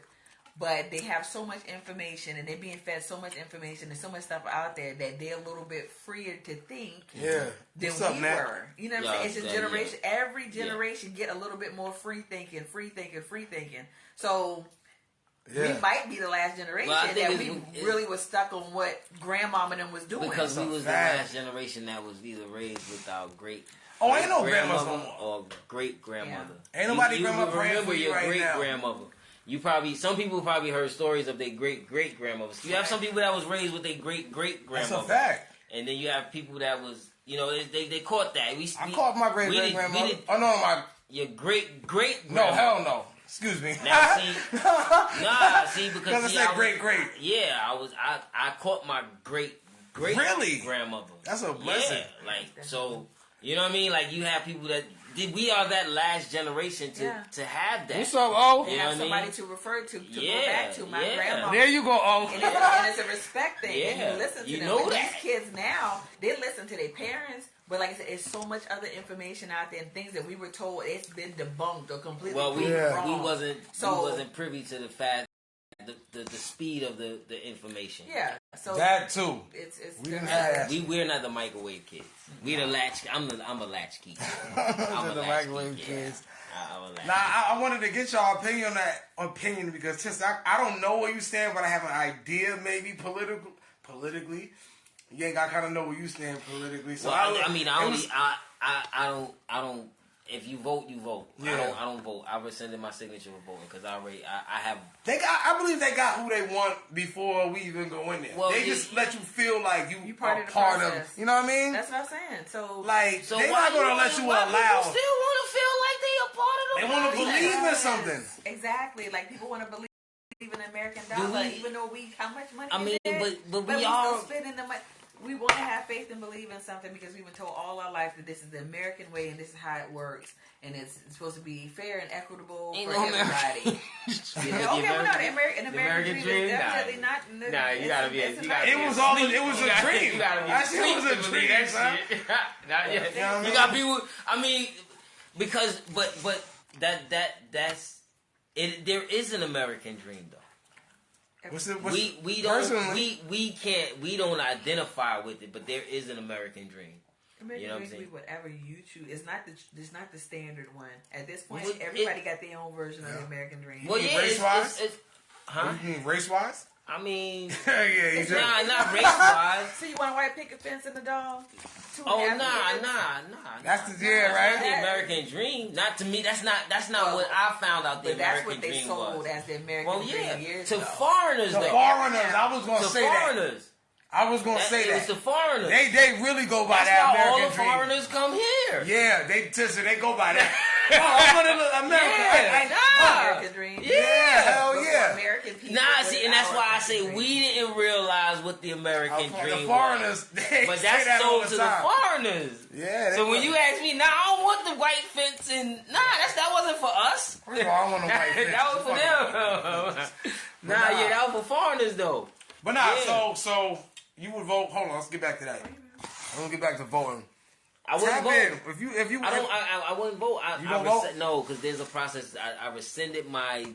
But they have so much information, and they're being fed so much information and so much stuff out there that they're a little bit freer to think than we were. You know what I'm saying? It's just generation. Yeah. Every generation get a little bit more free thinking. So we might be the last generation that we really was stuck on what grandmama and them was doing. Because we was the last generation that was either raised with our great. Ain't no grandmother no more. Or great grandmother. Yeah. Ain't nobody grandma praying for you your right great now. grandmother. Some people probably heard stories of their great grandmothers. You have some people that was raised with their great grandmother. That's a fact. And then you have people that was, they caught that. I caught my great grandmother. Your great no, hell no. Excuse me. Now see, because I said great. Yeah, I caught my great grandmother. That's a blessing. Yeah, so you know what I mean. Like you have people that. We are that last generation to have that. What's up, O? You have somebody to refer to go back to. My grandma. There you go, O. And it's a respect thing. Yeah. And you listen to them. But these kids now, they listen to their parents. But like I said, it's so much other information out there and things that we were told it's been debunked or completely wrong. We wasn't privy to the fact. The speed of the information. Yeah. So that too. It's we're not the microwave kids. We the latch. I'm a latchkey. I'm the microwave kids. Now I wanted to get y'all opinion on that because since I don't know where you stand, but I have an idea maybe politically. You ain't got to kind of know where you stand politically. So I don't. If you vote, you vote. Yeah. I don't vote. I rescinded my signature for voting because I have. I believe they got who they want before we even go in there. Well, they just let you feel like you part of. You know what I mean? That's what I'm saying. So they're not going to let you allow. People still want to feel like they a part of the. They want to believe in something. Exactly. Like people want to believe in the American dollar, even though how much money. But we still spending the money. We want to have faith and believe in something because we've been told all our life that this is the American way and this is how it works, and it's supposed to be fair and equitable for everybody. The American dream is definitely not. Nah, you gotta be. It was a dream. That shit was a dream, son. You got people. I mean, because that's it. There is an American dream though. We don't identify with it, but there is an American dream. American dream can be whatever you choose. It's not the standard one. At this point, everybody got their own version of the American dream. Well, race-wise? You mean race-wise? I mean, you do. Not race-wise. So you want a white picket fence and a dog? Nah. That's right? The American dream. Not to me. That's not what I found out. The American dream was. But that's what they sold as the American dream years ago. Foreigners. To foreigners, I was going to say that. I was going to say that. It's the foreigners. They really go by that American all the dream. Foreigners come here. Yeah, they go by that. I'm going to America. American dream. Yeah, hell yeah. American people. And that's why I say we didn't realize what the American dream the foreigners, was. But that's sold to the foreigners. Yeah. So when you ask me, I don't want the white fence, and that wasn't for us. First of all, I don't want no white fence. That was for them. That was for foreigners though. But so you would vote. Hold on, let's get back to that. I'm gonna get back to voting. I wouldn't vote. If you I wouldn't vote. You don't vote? No, because there's a process. I rescinded my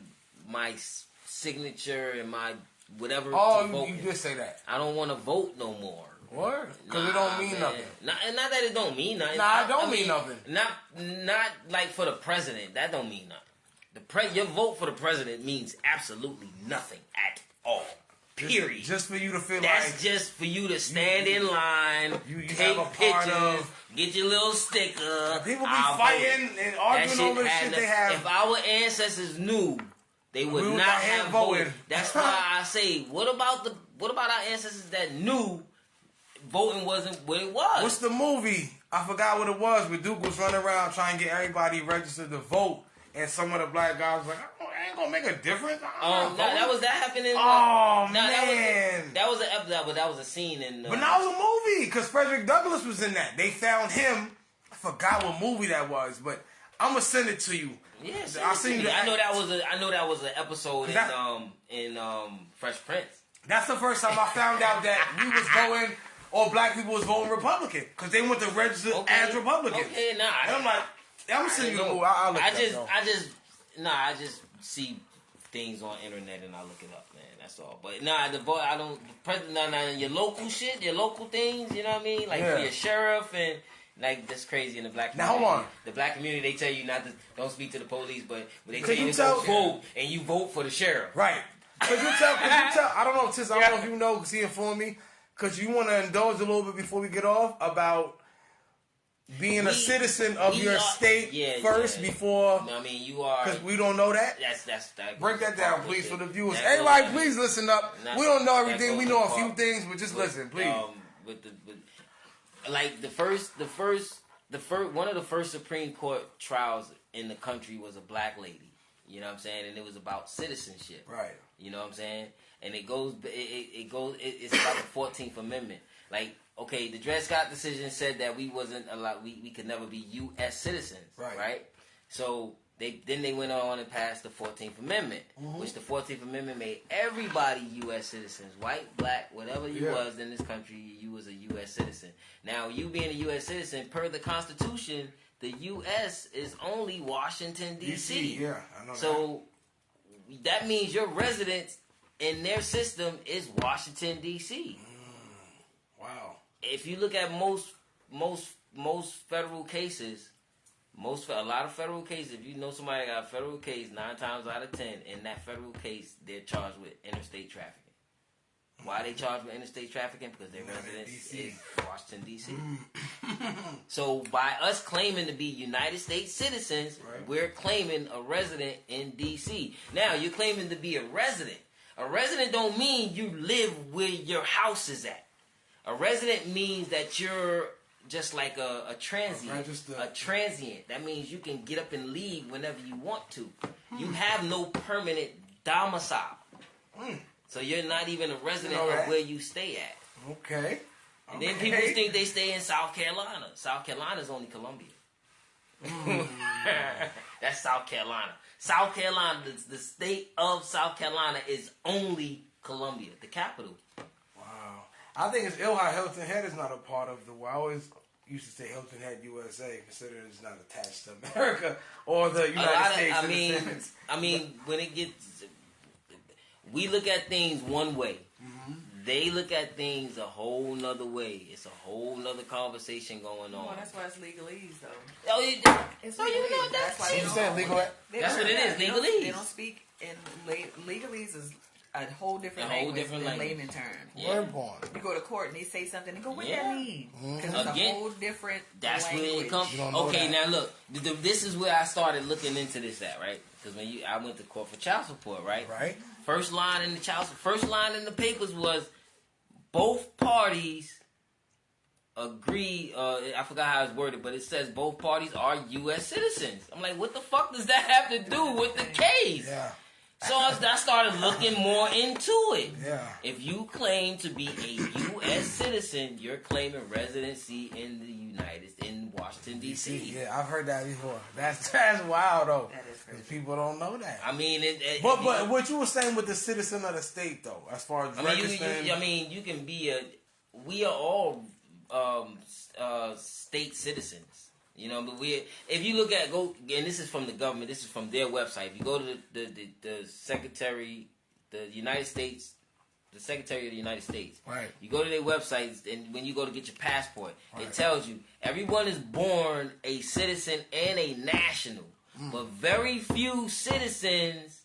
signature and my whatever. Oh, you did say that. I don't want to vote no more. What? Because it don't mean nothing. Not that it don't mean nothing. It don't mean nothing. Not like for the president. That don't mean nothing. Your vote for the president means absolutely nothing at all. Period. Just for you to feel that's just for you to stand in line, take pictures, get your little sticker. People be fighting and arguing over the shit they have. If our ancestors knew, they would not have voted. That's why I say, what about our ancestors that knew voting wasn't what it was. What's the movie? I forgot what it was, but Duke was running around trying to get everybody registered to vote, and some of the black guys was like, I ain't gonna make a difference. That happening. Man, that was an episode, but that was a scene in. But that was a movie because Frederick Douglass was in that. They found him. I forgot what movie that was, but I'm gonna send it to you. Yeah, I know that was an episode in Fresh Prince. That's the first time I found out that we was voting, or black people was voting Republican because they went to register as Republicans. Okay, and I'm like, I'm sending you. I just see things on internet and I look it up, man. That's all. But the vote, I don't. Your local shit, your local things. You know what I mean? Like for your sheriff and. Like that's crazy in the black community. Now hold on. The black community, they tell you don't speak to the police, but they tell you to go vote and you vote for the sheriff. Right. Could you tell? I don't know, Tis. I don't know if you know because he informed me. Because you want to indulge a little bit before we get off about being a citizen of your state first before. No, I mean you are. Because we don't know that. That break that down, please, for the viewers. Everybody, please listen up. We don't know everything. We know a few things, but just listen, please. Like one of the first Supreme Court trials in the country was a black lady. You know what I'm saying? And it was about citizenship. Right. You know what I'm saying? And it's about the 14th Amendment. Like, okay, the Dred Scott decision said that we wasn't allowed, we could never be U.S. citizens. Right? So they went on and passed the 14th Amendment, which the 14th Amendment made everybody U.S. citizens, white, black, whatever you was in this country, you was a U.S. citizen. Now, you being a U.S. citizen, per the Constitution, the U.S. is only Washington, D.C. Yeah, I know so that means your residence in their system is Washington, D.C. Wow. If you look at most federal cases, a lot of federal cases, if you know somebody got a federal case, 9 times out of 10, in that federal case, they're charged with interstate trafficking. Why are they charged with interstate trafficking? Because their residence is Washington, D.C. So by us claiming to be United States citizens, we're claiming a resident in D.C. Now, you're claiming to be a resident. A resident don't mean you live where your house is at. A resident means that you're just like a transient. A transient. That means you can get up and leave whenever you want to. You have no permanent domicile. So you're not even a resident of where you stay at. Okay. And then people think they stay in South Carolina. South Carolina is only Columbia. That's South Carolina. South Carolina, the state of South Carolina is only Columbia, the capital. Wow. I think it's ill how Hilton Head is not a part of the. I always used to say Hilton Head USA, considering it's not attached to America or the United States. I mean, when it gets, we look at things one way. They look at things a whole nother way. It's a whole nother conversation going on. Well, that's why it's legalese, though. Oh, it's legalese. That's why you saying legal? That's what it is. Legalese. They don't speak in legalese is a whole different language than layman terms. Yeah. You go to court and they say something and go, what that mean? Because it's a whole different that's language. Where it comes. Okay, now look. This is where I started looking into this at, right? Because I went to court for child support, right? Right. First line in the papers was both parties agree. I forgot how it's worded, but it says both parties are U.S. citizens. I'm like, what the fuck does that have to do with the case? Yeah. So I started looking more into it. Yeah. If you claim to be a U.S. citizen, you're claiming residency in Washington, D.C. Yeah, I've heard that before. That's wild, though. That is crazy. People don't know that. I mean, but what you were saying with the citizen of the state, though, as far as you can be we are all state citizens. You know, but if you look at and this is from the government, this is from their website. If you go to the Secretary of the United States, right? You go to their websites, and when you go to get your passport, it tells you everyone is born a citizen and a national, but very few citizens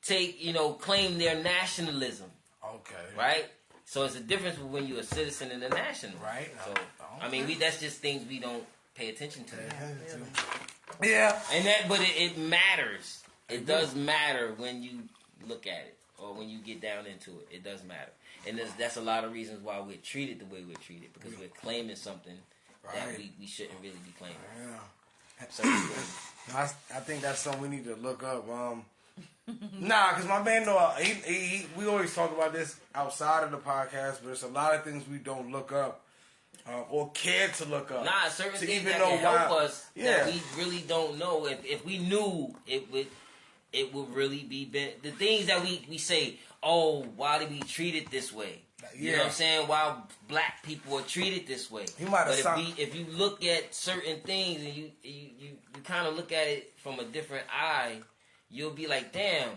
claim their nationalism. Okay. Right. So it's a difference when you're a citizen and a national. Right. So I mean, that's just things we don't pay attention to. Yeah. But it matters. It does matter when you look at it. or when you get down into it. It doesn't matter. And that's a lot of reasons why we're treated the way we're treated, because we're claiming something that we shouldn't really be claiming. Yeah. So, I think that's something we need to look up. Because my man, we always talk about this outside of the podcast, but there's a lot of things we don't look up or care to look up. Certain things that can help us that we really don't know. If we knew, it would really be the things that we say. Oh, why did we treat it this way? You know what I'm saying? Why black people are treated this way? But if you look at certain things and you kind of look at it from a different eye, you'll be like, damn,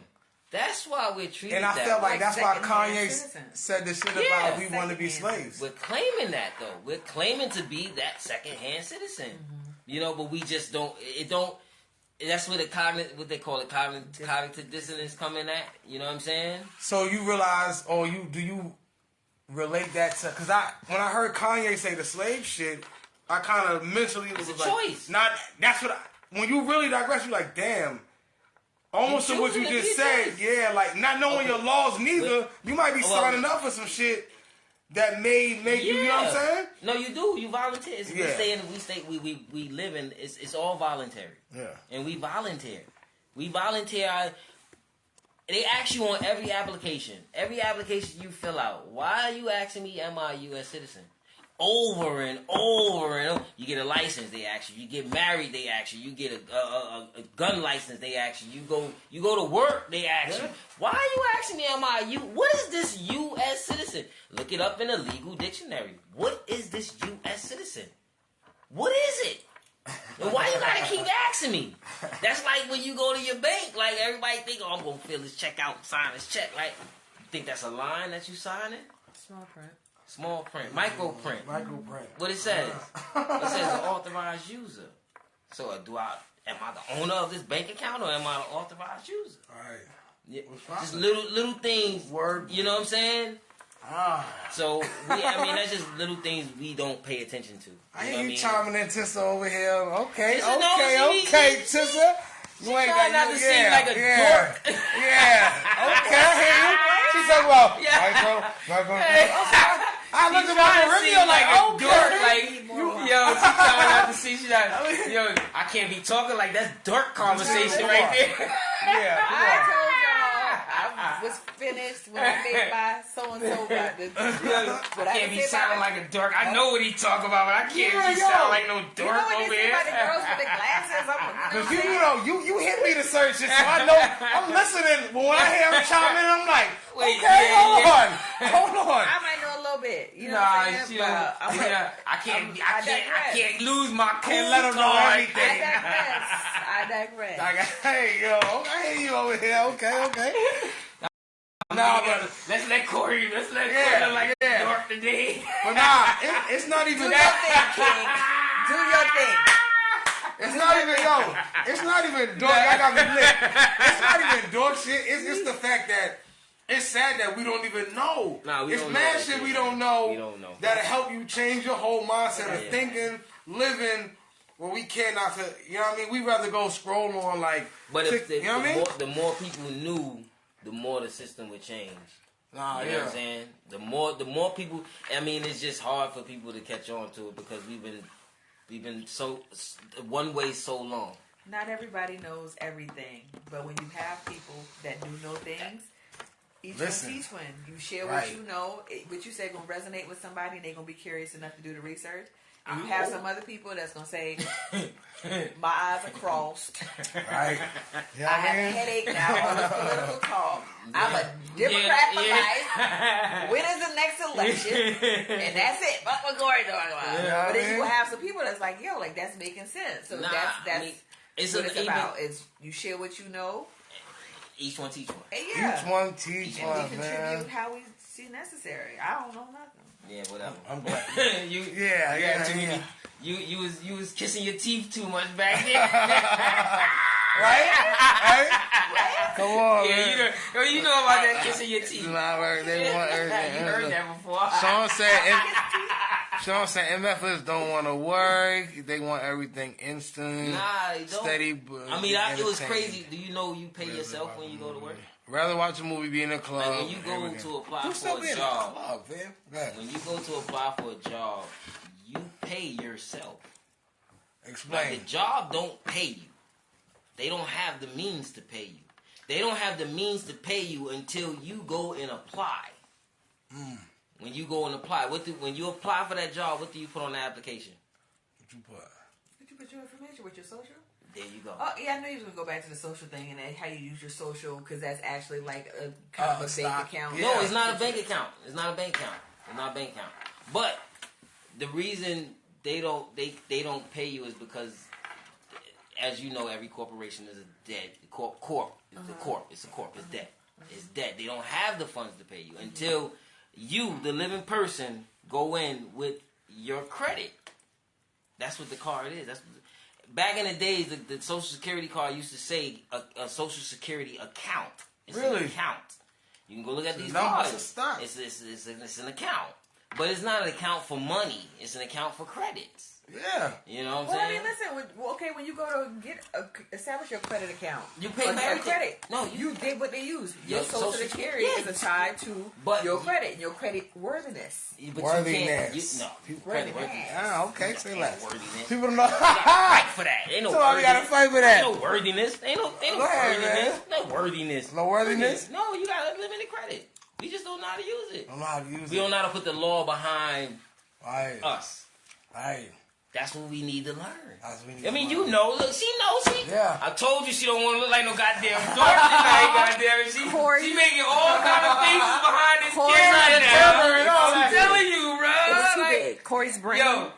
that's why we're treated that way. And I felt like that's why Kanye said the shit about we want to be slaves. We're claiming that, though. We're claiming to be that second-hand citizen. You know, but we just don't... That's where what they call it, cognitive dissonance coming at. You know what I'm saying? So you realize, do you relate that to... Because when I heard Kanye say the slave shit, I kind of mentally was like... Choice. When you really digress, you're like, damn... Almost to what you just said, like not knowing your laws neither, you might be signing up for some shit that may make you know what I'm saying? No, you do. You volunteer. We live in, it's all voluntary. Yeah. And we volunteer. They ask you on every application you fill out, why are you asking me, am I a U.S. citizen? Over and over and over. You get a license, they ask you. You get married, they ask you. You get a gun license, they ask you. You go to work, they ask you. Why are you asking me, what is this U.S. citizen? Look it up in a legal dictionary. What is this U.S. citizen? What is it? And why you gotta keep asking me? That's like when you go to your bank, like everybody think, I'm gonna fill this check out, sign this check. Like, you think that's a line that you signing? Small print. Micro print. What it says? It says an authorized user. So am I the owner of this bank account or am I the authorized user? Alright. Yeah. Just little things. Word. You know what I'm saying? So that's just little things we don't pay attention to. I hear you chiming in, Tissa, over here. Okay, Tissa. You ain't trying not to seem like a dork. Okay, I hear you. She's talking about micro. I looked at my Caribbean like a dork. She's trying not to see. I can't be talking like that's dork conversation right there. I told y'all I was finished when I made my so-and-so about this. I can't be sounding like a dork. I know what he talking about, but I can't be sounding like no dork over here. About the girls with the glasses. Because you hit me to search it, so I know I'm listening. But when I hear him chime in, I'm like, hold on. I might know a little bit. You know what I'm saying? I can't lose my cool. Can't let him know everything. I digress. Hey, yo, I hear you over here. Okay. Let's let Corey look like a dork today. But it's not even Do your thing, King. Do your thing. It's not even dork. I got me lit. It's not even dork shit. It's the fact that it's sad that we don't even know. It's mad shit we don't know. That'll help you change your whole mindset of thinking, living. Well, we care not to. You know what I mean? We rather go scroll on But if the more people knew, the more the system would change. You know what I'm saying? The more people. It's just hard for people to catch on to it because we've been so one way so long. Not everybody knows everything, but when you have people that do know things, each one teach one. You share what you know, what you say gonna resonate with somebody, and they gonna be curious enough to do the research. And you have some other people that's gonna say, "My eyes are crossed. Right? I have a headache now on the political talk. I'm a Democrat for life. When is the next election? And that's it. What we're going to talk about." But then you will have some people that's like, "Yo, that's making sense." So that's it's what it's about. Is you share what you know. Each one teach one. Each one teach one, and we contribute how we see necessary. I don't know nothing. Yeah, whatever. I'm glad. You was kissing your teeth too much back there. right? Come on, man. You know about that kissing your teeth. Nah, you heard that before. So I'm saying MFers don't want to work. They want everything instant. Nah, they don't. Steady. I mean, it was crazy. Do you know you pay yourself when you go to work? Rather watch a movie, be in a club. Like when you go to apply for a job, when you go to apply for a job, you pay yourself. Explain. Like the job don't pay you. They don't have the means to pay you. They don't have the means to pay you until you go and apply. When you go and apply, when you apply for that job, what do you put on the application? What you put? Did you put your information with your social? There you go. Oh yeah, I knew you was gonna go back to the social thing and how you use your social because that's actually like a kind of a bank account. Yeah. No, it's not a bank account. It's not a bank account. It's not a bank account. But the reason they don't pay you is because, as you know, every corporation is a debt. Corp. It's a corp. It's a corp. It's debt. It's debt. They don't have the funds to pay you until you, the living person, go in with your credit. That's what the card is. Back in the days, the Social Security card used to say a Social Security account. It's an account. You can go look at these cards. It's an account. But it's not an account for money. It's an account for credits. Yeah. You know what I'm saying? saying? I mean, listen, when you go to establish your credit account, you pay for everything. Credit. No, you did what they use. Your Social Security is tied to your credit and your credit worthiness. Worthiness. Okay, say less. Worthiness. People don't know. Fight for that. Ain't no worthiness. We gotta fight for that. Ain't no worthiness. Ain't no worthiness. No worthiness. No worthiness? No, you got unlimited credit. We just don't know how to use it. Don't know how to use it. We don't know how to put the law behind us. Right. That's what we need to learn. I mean, you know, look, she knows. Yeah. I told you she don't want to look like no goddamn dork tonight, goddamn. She making all kind of faces behind this camera now. I'm telling you, bro. It's too big. Corey's brain. Yo,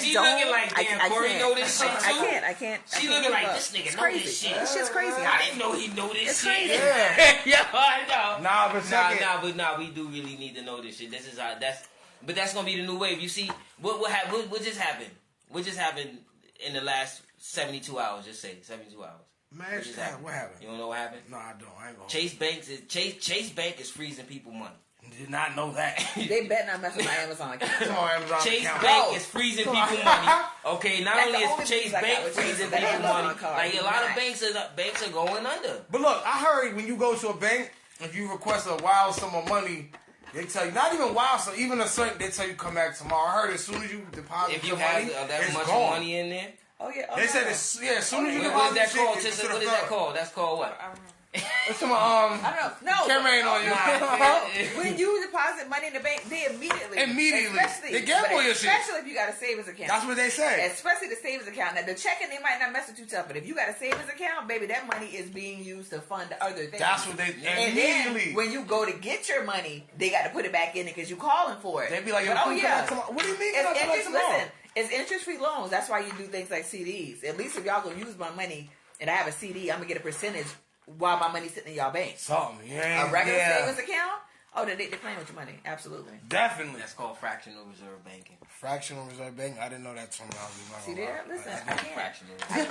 she looking like, damn, Corey know this shit too. I can't. She looking like, this nigga know this shit. This shit's crazy. I didn't know he know this shit. Crazy. Yeah, I know. But we do really need to know this shit. This is how but that's gonna be the new wave. You see, what just happened? What just happened in the last 72 hours? Just say 72 hours. Man, what happened? You don't know what happened? No, I don't. I ain't gonna. Chase Bank is freezing people money. Did not know that. They bet not mess with my Amazon account. Chase Bank is freezing people money. Okay, not only is Chase Bank freezing people money, like a lot of banks are going under. But look, I heard when you go to a bank, if you request a wild sum of money, they tell you, not even wild sum, even a certain, they tell you come back tomorrow. I heard as soon as you deposit if you have money, that it's much gone. Money in there. Oh yeah. They said as soon as you deposit what is that called? what is that called? That's called what? It's some I don't know. No. camera ain't on you. When you deposit money in the bank, they immediately they gamble your shit. Especially if you got a savings account. That's what they say. Especially the savings account. Now the checking they might not mess with you tough, but if you got a savings account, baby, that money is being used to fund other things. That's what they and immediately. Then when you go to get your money, they got to put it back in it because you calling for it. They be like, but, what do you mean? It's interest-free loans. That's why you do things like CDs. At least if y'all gonna use my money and I have a CD, I'm gonna get a percentage while my money's sitting in y'all bank. Something, a regular savings account. Oh, they're playing with your money. Absolutely. Definitely. That's called fractional reserve banking. Fractional reserve banking? I didn't know that terminology. See there? Listen, I can't. Fractional reserve.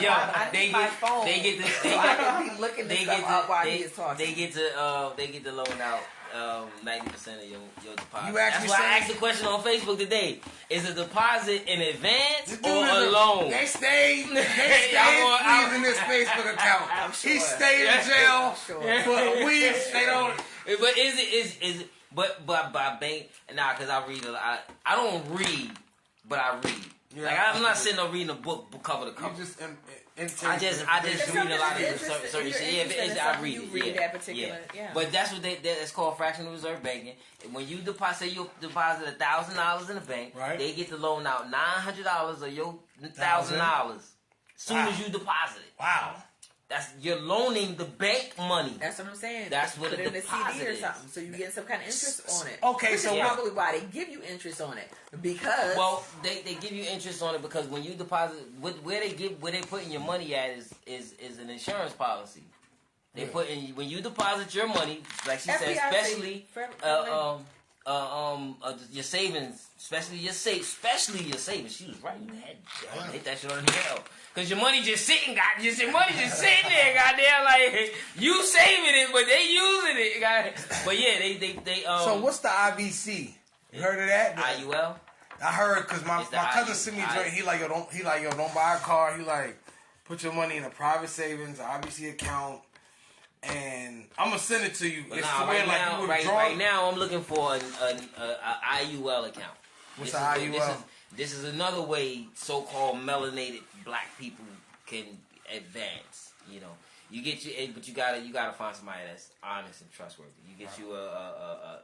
Yo, they get phone. They get this. I can be looking this stuff up while he is talking. They get to loan out 90% of your deposit. That's why I asked the question on Facebook today. Is a deposit in advance or a loan? They stayed using this Facebook account. He stayed in jail for weeks. They don't. But is it? But by bank? Nah, because I read a lot. I don't read, but I read. Yeah, like I'm not sitting there reading a book cover to cover. You just I just read a lot of certain shit. Yeah, I read it. You read that particular. Yeah. But that's what that's called fractional reserve banking. When you deposit $1,000 in the bank, right. They get to loan out $900 of your $1,000 soon as you deposit it. Wow. You're loaning the bank money. That's what I'm saying. That's what put a it in a CD or something, so you get some kind of interest on it. Okay, so probably why they give you interest on it because they give you interest on it because when you deposit, where they putting your money at is an insurance policy. They put in when you deposit your money, like she said, especially your savings, especially your savings. She was right. You had hit that shit on the head. Cause your money just sitting, your money just sitting there, goddamn. Like you saving it, but they using it, goddamn. But yeah, they. So what's the IBC? You heard of that? IUL. I heard because my cousin sent me a joint. He like yo, don't buy a car. He like, put your money in a private savings, an IBC account. And I'm gonna send it to you. It's right now, I'm looking for an IUL account. What's an IUL? This is another way so-called melanated black people can advance. You know, but you gotta find somebody that's honest and trustworthy. You get you a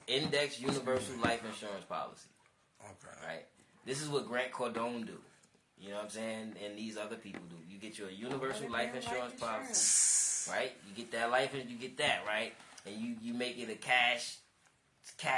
index universal life insurance policy. Okay. Right. This is what Grant Cardone do. You know what I'm saying? And these other people do. You get you a universal life insurance policy. Right? You get that life insurance, you get that, right? And you make it a cash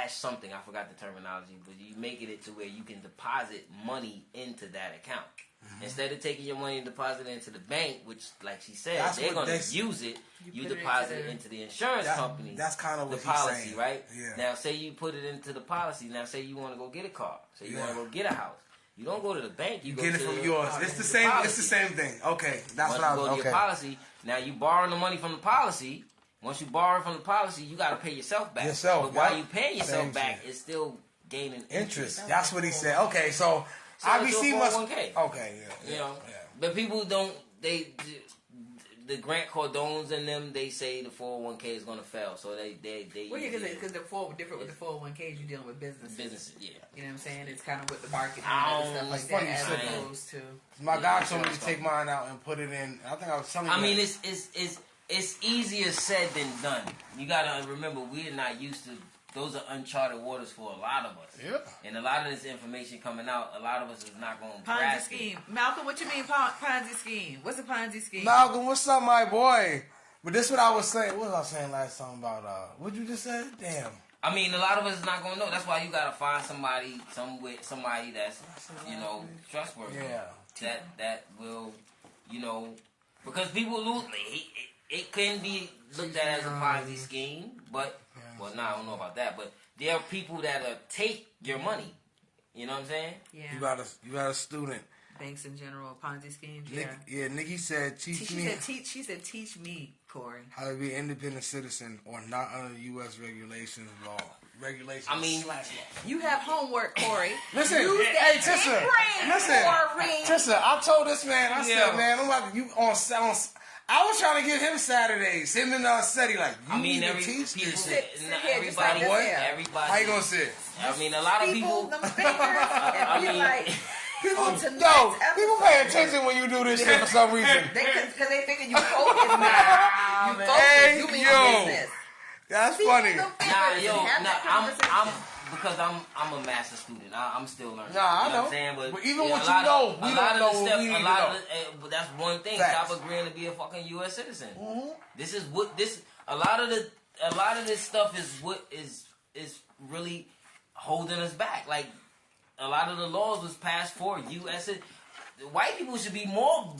something. I forgot the terminology, but you make it to where you can deposit money into that account. Mm-hmm. Instead of taking your money and deposit it into the bank, which, like she said, they're going to use it, you deposit it into the insurance company. That's kind of what the policy, saying. Right? Yeah. Now, say you put it into the policy. Now, say you want to go get a car. Say you want to go get a house. You don't go to the bank. You get it from yours. It's the same. It's the same thing. Okay, that's what I was. Once you go to your policy, now you borrowing the money from the policy. Once you borrow from the policy, you got to pay yourself back. But while you paying yourself back, it's still gaining interest. That's what he said. Okay, so IBC must. Okay, yeah. You know, but people don't. The Grant Cardones and them, they say the 401k is going to fail, so they. Well, yeah, because they're different with the 401ks. You're dealing with businesses. Yeah. You know what I'm saying? It's kind of with the market and stuff like that, as opposed to. My guy told me to take mine out and put it in. I think I was telling you. I mean, it's easier said than done. You got to remember, we're not used to. Those are uncharted waters for a lot of us. Yeah. And a lot of this information coming out, a lot of us is not going to Ponzi grasp scheme. Malcolm, what you mean Ponzi scheme? What's a Ponzi scheme? Malcolm, what's up, my boy? But this is what I was saying. What was I saying last time about, what you just said? Damn. I mean, a lot of us is not going to know. That's why you got to find somebody that's, trustworthy. Yeah. That will, because people lose. It can be looked at as a Ponzi scheme, but I don't know about that. But there are people that take your money. You know what I'm saying? Yeah. You got a student. Banks in general, Ponzi schemes. Nikki said, teach me. She said, teach me, Corey, how to be an independent citizen or not under U.S. regulations law. Regulations. I mean, you have homework, Corey. Listen, hey, Tissa. Tissa, I told this man. I said, man, I'm about to, you on. I was trying to give him Saturdays. Him and Seti, like, you need to teach this shit. Everybody. How you gonna sit? I mean, a lot of people. People pay attention when you do this shit for some reason. Because they thinking you focus now. You mean business. That's funny. Because I'm a master student. I'm still learning. Nah, I know. You know what I'm saying? But even what you know, we don't know what we need to know. But that's one thing. Stop agreeing to be a fucking U.S. citizen. Mm-hmm. This is what a lot of this stuff is what is really holding us back. Like a lot of the laws was passed for U.S. White people should be more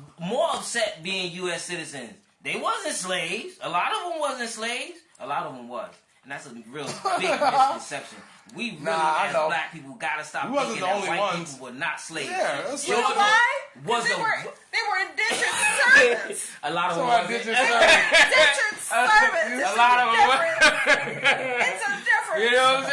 upset being U.S. citizens. They wasn't slaves. A lot of them wasn't slaves. A lot of them was. And that's a real big misconception. We really, as black people, gotta stop thinking that white people were not slaves. Yeah, you know why? They were indentured servants. A lot of them were indentured servants. A lot of them were. It's a difference. You know what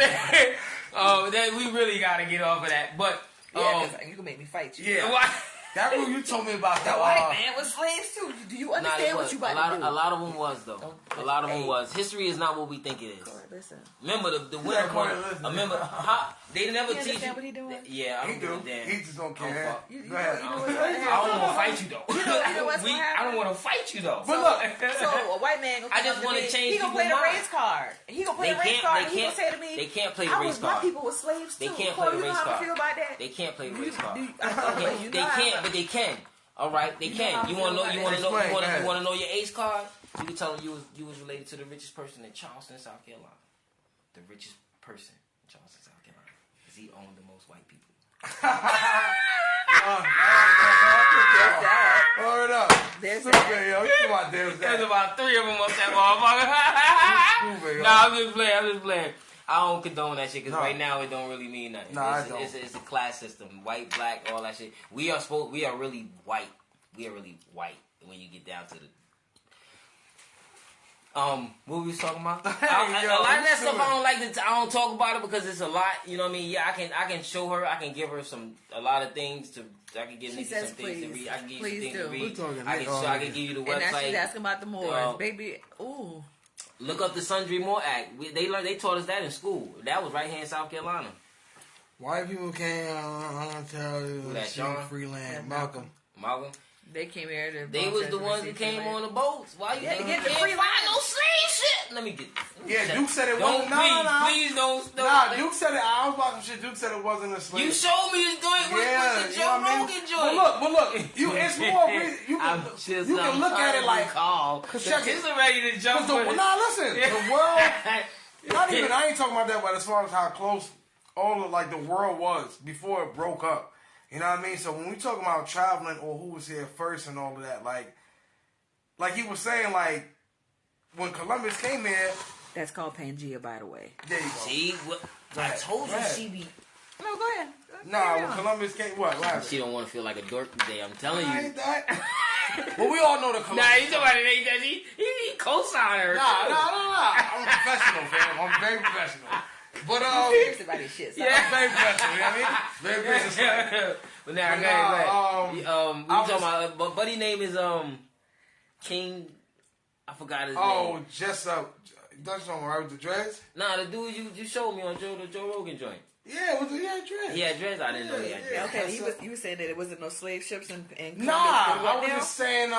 I'm saying? We really gotta get off of that. But because you can make me fight you. Yeah. That rule you told me about that white man was slaves too. Do you understand what you about to do? A lot of them was though. A lot of them was. History is not what we think it is. Listen. Remember the winter part. Remember how they never teach you. Understand what he doing? Yeah, I don't give a damn. He just don't care. Go ahead. I don't want to fight you though. I don't want to fight you though. But look, so a white man. I just want to change. He gonna play the race card. He gonna play the race card. And he gonna say to me, "They can't play the race card." My people were slaves too. They can't play the race card. You know how I feel about that? They can't play the race card. They can't, but they can. All right, they can. You want to know? You want to know your ACE card? You can tell them you was related to the richest person in Charleston, South Carolina. The richest person in Charleston, South Carolina, because he owned the most white people. Hold up. There's about 3 of them up that motherfucker. Nah, I'm just playing. I don't condone that shit because right now it don't really mean nothing. I don't. It's a class system, white, black, all that shit. We are really white. We are really white when you get down to the. What we was talking about? A lot of that stuff I don't like to. I don't talk about it because it's a lot. You know what I mean? Yeah, I can show her. I can give her a lot of things to. I can give niggas some things to read. I can give you things to read. I can give you the website. And now she's asking about the Moors, baby. Ooh. Look up the Sundry Moore Act. They taught us that in school. That was right here in South Carolina. White people can't tell you that freelance. Malcolm. They came here to. They was the ones that came on the boats. Why you think get the free no slave shit? Let me get. Yeah, Duke said it wasn't. Please don't. Nah, Duke said it. I was about some shit. Duke said it wasn't a slave. You showed me the joint with the Joe Rogan joint. But look, it's more reason. You can look at it like. Cause it's ready to jump. Listen, the world. Not even. I ain't talking about that, but as far as how close all of the world was before it broke up. You know what I mean? So when we talk about traveling or who was here first and all of that, like he was saying, like when Columbus came here. That's called Pangea, by the way. There you go. See, I told you she be. No, go ahead. Nah, when Columbus came, what happened? She don't want to feel like a dork today. I'm telling you. Ain't that? Well, we all know the Columbus. Nah, you talking about it ain't that he co-signed her. Nah. I'm a professional, fam. I'm very professional. But serious about this shit. So. I'm very professional. You know what I mean? Very business. But now, we talking about. But buddy name is King. I forgot his name. Oh, just that's on right with the dreads. Nah, the dude you showed me on the Joe Rogan joint. Yeah, he had dreads. He had dreads. I didn't know he had dreads. Okay, you were saying that it wasn't no slave ships and nah, I was just saying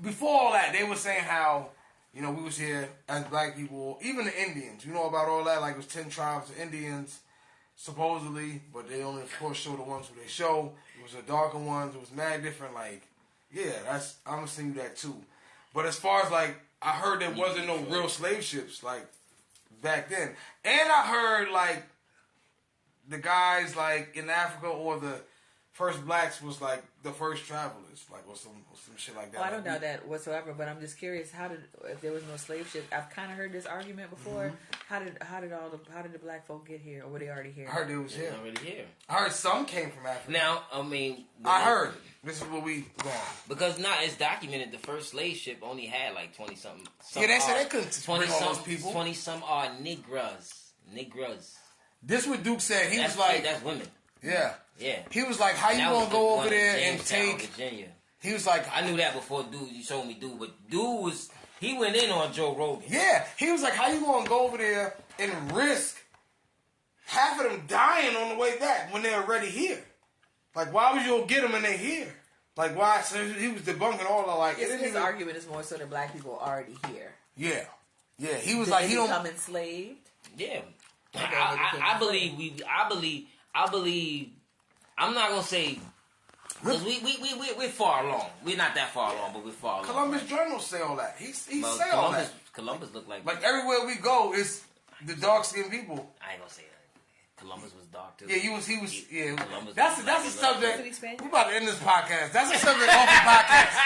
before all that they were saying how we was here as black people, even the Indians. You know about all that? Like it was 10 tribes of Indians supposedly, but they only of course show the ones who they show. It was the darker ones. It was mad different. Like I'm gonna send you that too. But as far as I heard there wasn't no real slave ships back then, and I heard the guys in Africa or the first blacks was the first travelers, or some shit like that. Well, I don't doubt that whatsoever, but I'm just curious if there was no slave ship. I've kind of heard this argument before. Mm-hmm. How did the black folk get here, or were they already here? I heard they was here. Already here. I heard some came from Africa. Now, I mean, I heard. This is what we go on. Because it's documented the first slave ship only had 20 something. Yeah, they said they couldn't bring all those people. 20 some odd Negras. This what Duke said. He was like, that's women. Yeah. Yeah. He was like, how you gonna go over there and take? Virginia. He was like, I knew that before you showed me but he went in on Joe Rogan. Yeah. He was like, how you gonna go over there and risk half of them dying on the way back when they're already here? Why would you go get them and they're here? Why? So he was debunking all of his argument is more so that black people are already here. Yeah. Yeah. He was he don't become enslaved. Yeah. I believe. I'm not gonna say because we're far along. We're not that far along, but we're far along. Columbus Journal say all that. He say all that. Columbus looked like everywhere we go is the dark skinned people. I ain't gonna say that. Columbus was dark too. Yeah, he was. Yeah, Columbus that's a subject. We about to end this podcast. That's a subject off the podcast.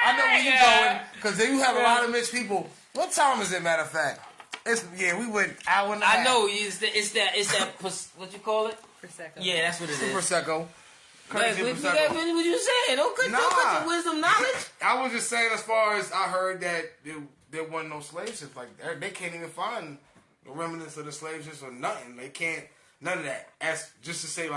I know where you're going because you have a lot of mixed people. What time is it? Matter of fact, we went hour and a half. I know it's that what you call it? Prosecco. Yeah, that's what it is. Prosecco. What you saying? Don't cut your wisdom knowledge. I was just saying, as far as I heard that there wasn't no slave ships. They can't even find the remnants of the slave ships or nothing. They can't. None of that. As just to say,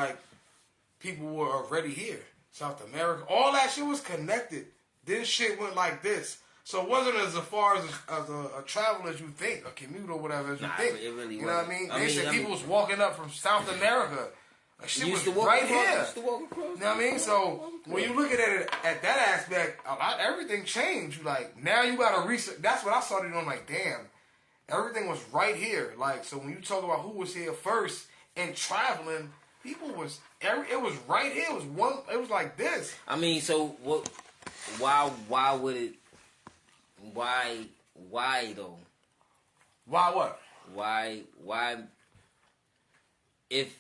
people were already here. South America. All that shit was connected. This shit went like this. So it wasn't as far as a travel as you think, a commute or whatever as you think. It really you know what I mean? They said people was walking up from South America. Shit was right here. You know what I mean? So when you look at it at that aspect, everything changed. Now you got to research. That's what I started doing. Damn, everything was right here. So when you talk about who was here first and traveling, people was it was right here. It was one. It was like this. I mean, so what? Why would it? Why though? Why what? Why? If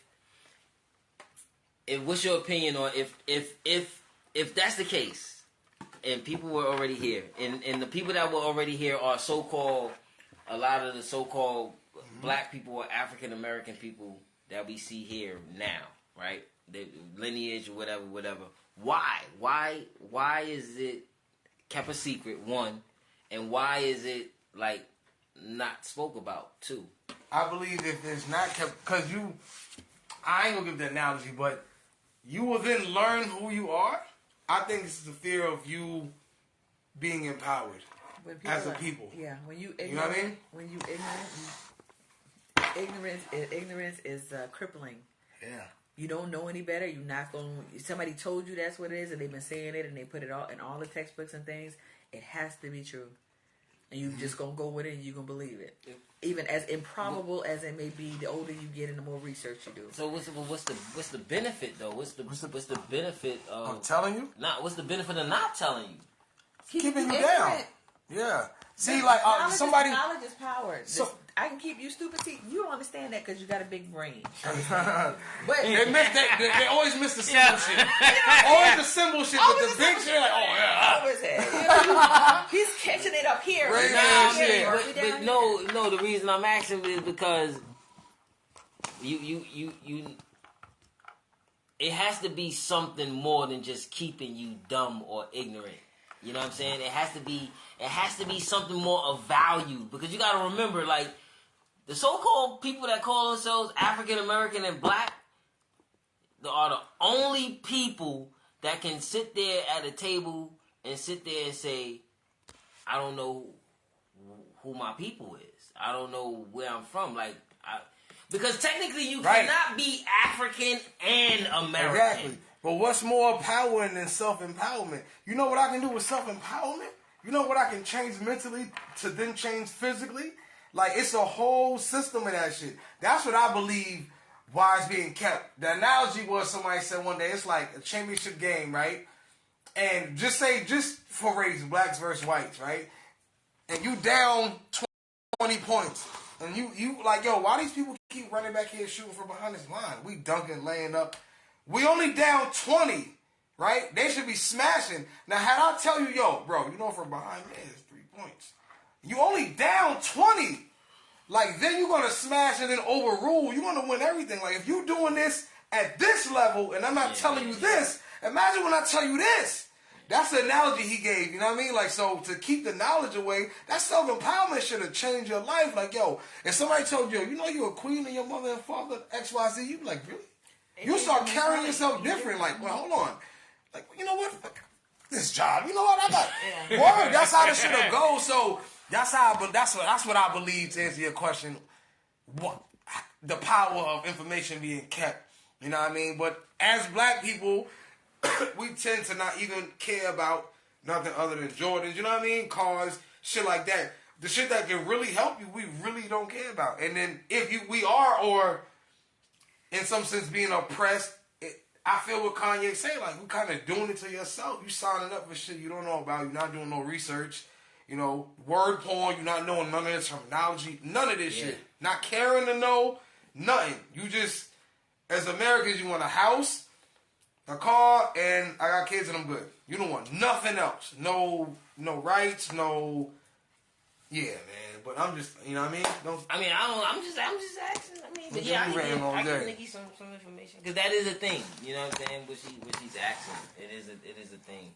what's your opinion on if that's the case and people were already here and the people that were already here are so-called a lot of the so-called black people or African American people that we see here now, right? The lineage or whatever. Why is it kept a secret, one, and why is it like not spoke about, two? I believe if it's not kept, because I ain't gonna give the analogy, but you will then learn who you are. I think it's the fear of you being empowered as a people. Yeah, when you ignorant, you know what I mean? When you ignorance is crippling. Yeah. You don't know any better. You're not going. Somebody told you that's what it is, and they've been saying it, and they put it all in all the textbooks and things. It has to be true, and you just gonna go with it, and you gonna believe it, even as improbable as it may be. The older you get, and the more research you do. So what's the benefit though? What's the benefit of telling you? What's the benefit of not telling you? Keeping you down. Yeah. See, like knowledge is power. I can keep you stupid. See, you don't understand that because you got a big brain. But they always miss the symbol shit. Always the symbol shit, but the big shit, like, oh yeah. Over his head. He's catching it up here. But no. The reason I'm asking is because you. It has to be something more than just keeping you dumb or ignorant. You know what I'm saying? It has to be something more of value, because you got to remember, like, the so-called people that call themselves African American and black are the only people that can sit there at a table and sit there and say, I don't know who my people is. I don't know where I'm from. Because technically you cannot be African and American. Exactly. But what's more empowering than self-empowerment? You know what I can do with self-empowerment? You know what I can change mentally to then change physically? Like, it's a whole system of that shit. That's what I believe why it's being kept. The analogy was, somebody said one day, it's like a championship game, right? And just for race, blacks versus whites, right? And you down 20 points. And you like, yo, why these people keep running back here shooting from behind this line? We dunking, laying up. We only down 20, right? They should be smashing. Now, had I tell you, yo, bro, you know from behind there is 3 points. You only down 20. Like, then you're going to smash and then overrule. You're going to win everything. Like, if you're doing this at this level, and I'm not telling you this, imagine when I tell you this. That's the analogy he gave, you know what I mean? Like, so to keep the knowledge away, that self-empowerment should have changed your life. Like, yo, if somebody told you, you know you're a queen and your mother and father, XYZ, you'd be like, really? You start carrying yourself different. Like, well, hold on. Like, you know what? This job, you know what? I got word. That's how this should have go. So that's what I believe, to answer your question. What the power of information being kept. You know what I mean? But as black people, we tend to not even care about nothing other than Jordans. You know what I mean? Cars, shit like that. The shit that can really help you, we really don't care about. And then if we are, or in some sense being oppressed, I feel what Kanye say, like, you kind of doing it to yourself. You signing up for shit you don't know about. You're not doing no research. You know, word porn, you're not knowing none of the terminology. None of this shit. Not caring to know. Nothing. You just, as Americans, you want a house, a car, and I got kids and I'm good. You don't want nothing else. No rights, no... Yeah, man. But I'm just, you know what I mean? I'm just asking. I mean, but yeah, I can Nikki some information, because that is a thing. You know what I'm saying? What she's asking, it is a thing.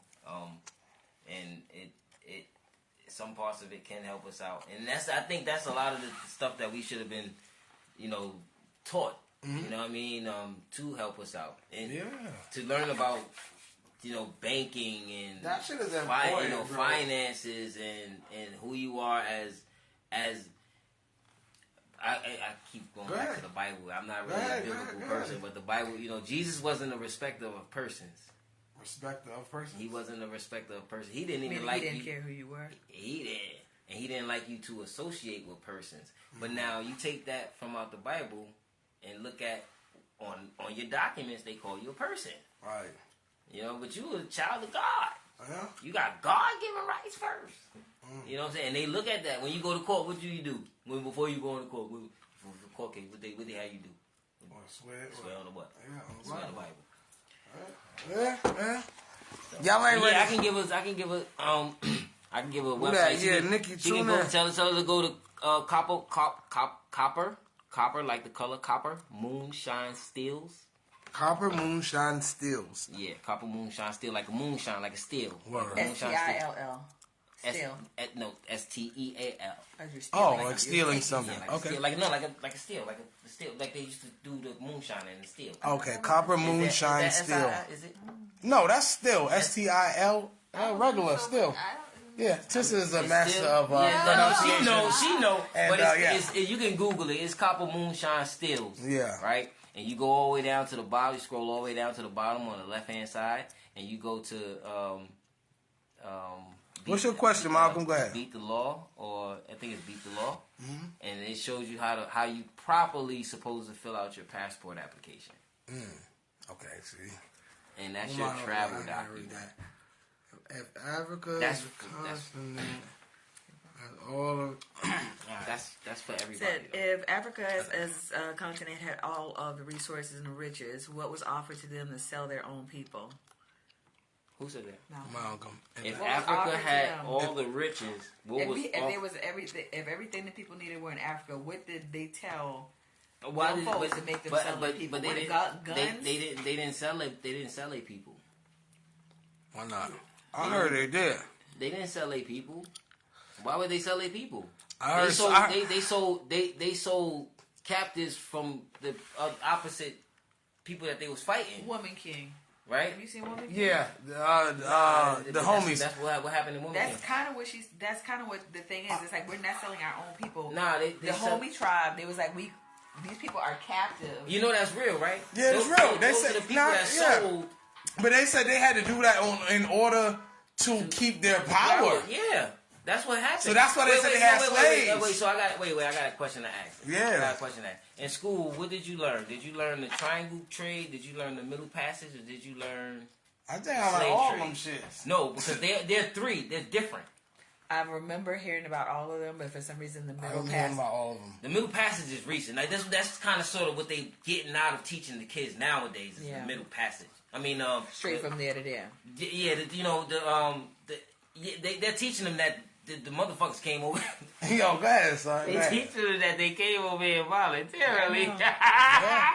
And it some parts of it can help us out, and I think that's a lot of the stuff that we should have been, taught. Mm-hmm. You know what I mean? To help us out and to learn about, banking and that shit is important, finances and who you are as I keep going back to the Bible. I'm not really a biblical person, but the Bible, Jesus wasn't a respecter of persons. Respecter of persons? He wasn't a respecter of persons. He didn't even like you. He didn't care who you were. He did. And he didn't like you to associate with persons. But now you take that from out the Bible and look at on your documents, they call you a person. Right. But you a child of God. Yeah. You got God-given rights first. You know what I'm saying? And they look at that. When you go to court, what do you do? Before you go into court, for court case, what they have you do? Swear on the what? Yeah, swear on the Bible. Yeah. Y'all ain't ready. I can give us I can give her a website. Yeah, Nikki, she can go tell her to go to copper, like the color copper, moonshine steels. Copper Moonshine Steels. Yeah, copper moonshine steel, like a moonshine, like a steel. STILL. Steel. No, STEAL. Oh, like stealing something. Yeah, like okay. A steel, like a steel, like a steel, like they used to do the moonshine and the steel. Okay, copper moonshine steel. Is it? No, that's still STIL. Regular still. Yeah, Tissa is a master of pronunciation. She know. And, but it's, you can Google it. It's copper moonshine steels. Yeah. Right? And you go all the way down to the bottom. You scroll all the way down to the bottom on the left-hand side. And you go to... What's your question, Malcolm? Go ahead. Beat the Law, or I think it's Beat the Law. Mm-hmm. And it shows you how you properly supposed to fill out your passport application. Okay, see. And that's your travel document. If Africa is a continent, all of that's for everybody. Said if Africa as a continent had all of the resources and the riches, what was offered to them to sell their own people? Who said that? No. Malcolm. If Africa had all the riches, if everything that people needed were in Africa, what did they tell? Why did to make them sell their people? But they didn't sell it. They didn't sell their people. Why not? I heard they did. They didn't sell their people. Why would they sell their people? They sold captives from the opposite people that they was fighting. Woman King. Right? Have you seen Woman King? Yeah, the homies. That's what happened in Woman King. That's kind of what the thing is. It's like we're not selling our own people. Nah, the homie tribe. They was like these people are captive. You know that's real, right? Yeah, it's real. They said the people that sold. But they said they had to do that in order to keep their power. Yeah. That's what happened. So that's why they said they had slaves. So I got a question to ask. Yeah. I got a question to ask. In school, what did you learn? Did you learn the triangle trade? Did you learn the Middle Passage? Or did you learn I think I learned all of them shits. No, because they're three. They're different. I remember hearing about all of them, but for some reason the Middle Passage. About all of them. The Middle Passage is recent. Like that's kind of sort of what they getting out of teaching the kids nowadays is the Middle Passage. I mean, straight from there to there. Yeah, they're teaching them that the motherfuckers came over. Yo, go ahead, son. They teaching them that they came over here voluntarily.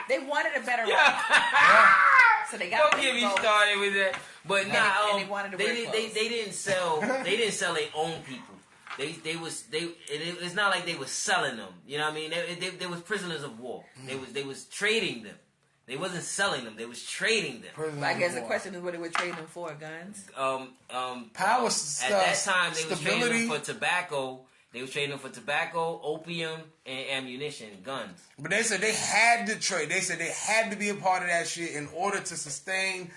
They wanted a better life. So they got. Don't get me started with that. But they didn't sell. They didn't sell their own people. It's not like they was selling them. You know what I mean? They was prisoners of war. They was trading them. They wasn't selling them. They was trading them. I guess the question is what they were trading them for: guns. Power stuff. At that time, they was trading them for tobacco. They was trading them for tobacco, opium, and ammunition, guns. But they said they had to trade. They said they had to be a part of that shit in order to sustain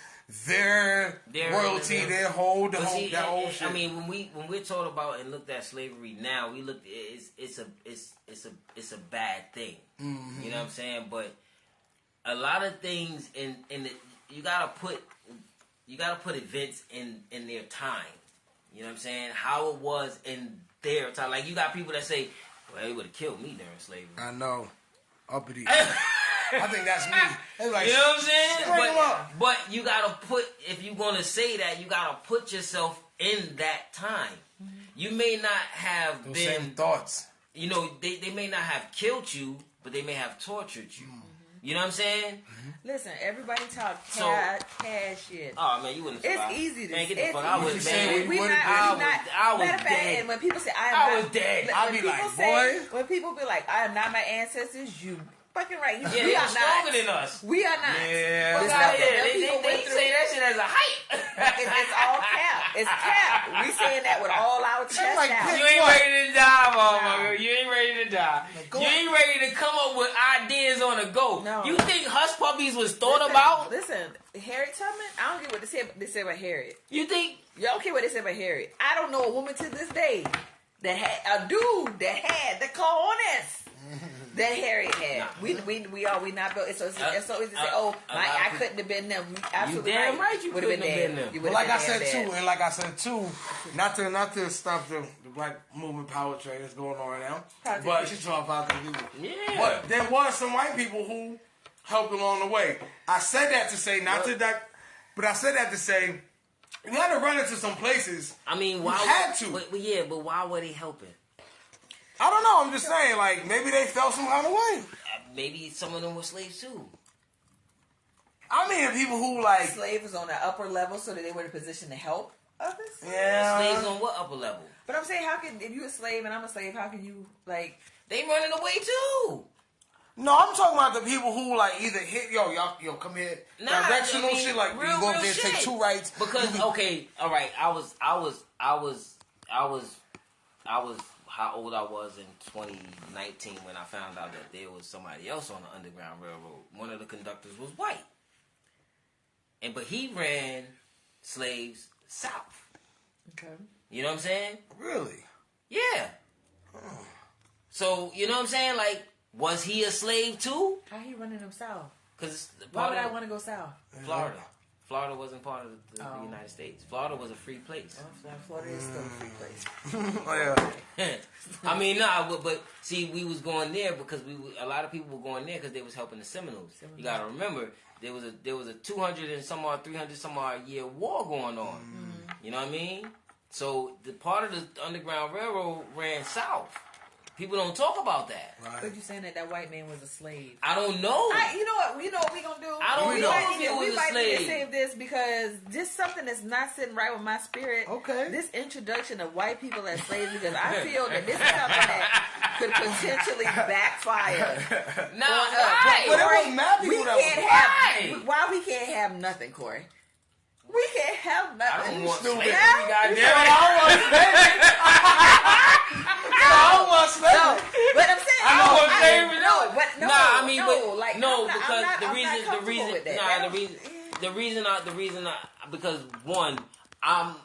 their royalty, their whole shit. I mean, when we're taught about and looked at slavery now, we look it's a bad thing. Mm-hmm. You know what I'm saying? But a lot of things you gotta put events in their time. You know what I'm saying? How it was in their time. Like you got people that say, "Well, they would have killed me during slavery." I know, uppity. I think that's me. Like, you know what I'm saying? But you gotta if you're gonna say that, you gotta put yourself in that time. Mm-hmm. You may not have those same thoughts. You know, they may not have killed you, but they may have tortured you. Mm-hmm. You know what I'm saying? Mm-hmm. Listen, everybody talk cash shit. Oh man, you wouldn't survive. It's easy to man, get the fuck. I was dead. And when people say I was dead, I'll be like, boy. When people be like, I am not my ancestors, you fucking right. Yeah, they are stronger than us. We are not. Yeah. They say that shit as a hype. It's all cap. It's cap. We saying that with all our chest out. You ain't ready to die, motherfucker. You ain't ready to die. You ain't ready to come up with ideas on the go. No. You think Hush Puppies was thought about? Listen, Harriet Tubman, I don't get what they say about Harriet. You think? Y'all don't care what they say about Harriet. I don't know a woman to this day that had a dude that had the cojones that Harriet had. Nah. We not built. So it's so easy to say, I couldn't have been them. Absolutely you damn right. You would have been them. But like I said too, not to stop the black movement power trade that's going on right now. But she's talking about people. Yeah. But there was some white people who helped along the way. I said that to say but I said that to say You had to run into some places. I mean, why? You had to. But why were they helping? I don't know. I'm just saying, like, maybe they felt some kind of way. Maybe some of them were slaves too. I mean, people who like slaves on the upper level, so that they were in a position to help others. Yeah. Slaves on what upper level? But I'm saying, how can if you a slave and I'm a slave, how can you like? They running away too. No, I'm talking about the people who like either hit y'all come here directional shit like real, you go up there shit. take two rights because okay, all right, I was how old I was in 2019 when I found out that there was somebody else on the Underground Railroad. One of the conductors was white, but he ran slaves south. Okay, you know what I'm saying? Really? Yeah. So you know what I'm saying? Like, was he a slave too? How he running them south? Because why would I want to go south? Florida. Florida wasn't part of the United States. Florida was a free place. Well, Florida is still a free place. Oh yeah. I mean, but see, we was going there because a lot of people were going there because they was helping the Seminoles. You got to remember there was a 200 and some odd 300 some odd year war going on. Mm-hmm. You know what I mean? So the part of the Underground Railroad ran south. People don't talk about that. Right. But you saying that white man was a slave? I don't know. You know what we gonna do? I don't know if he was a slave. We might need to save this because just something that's not sitting right with my spirit. Okay. This introduction of white people as slaves, because I feel that this is something that could potentially backfire. No, why? But it was mad people that was why we can't have nothing, Corey? We can't have nothing. I don't want slavery, but I'm saying I don't want slavery. Because one, I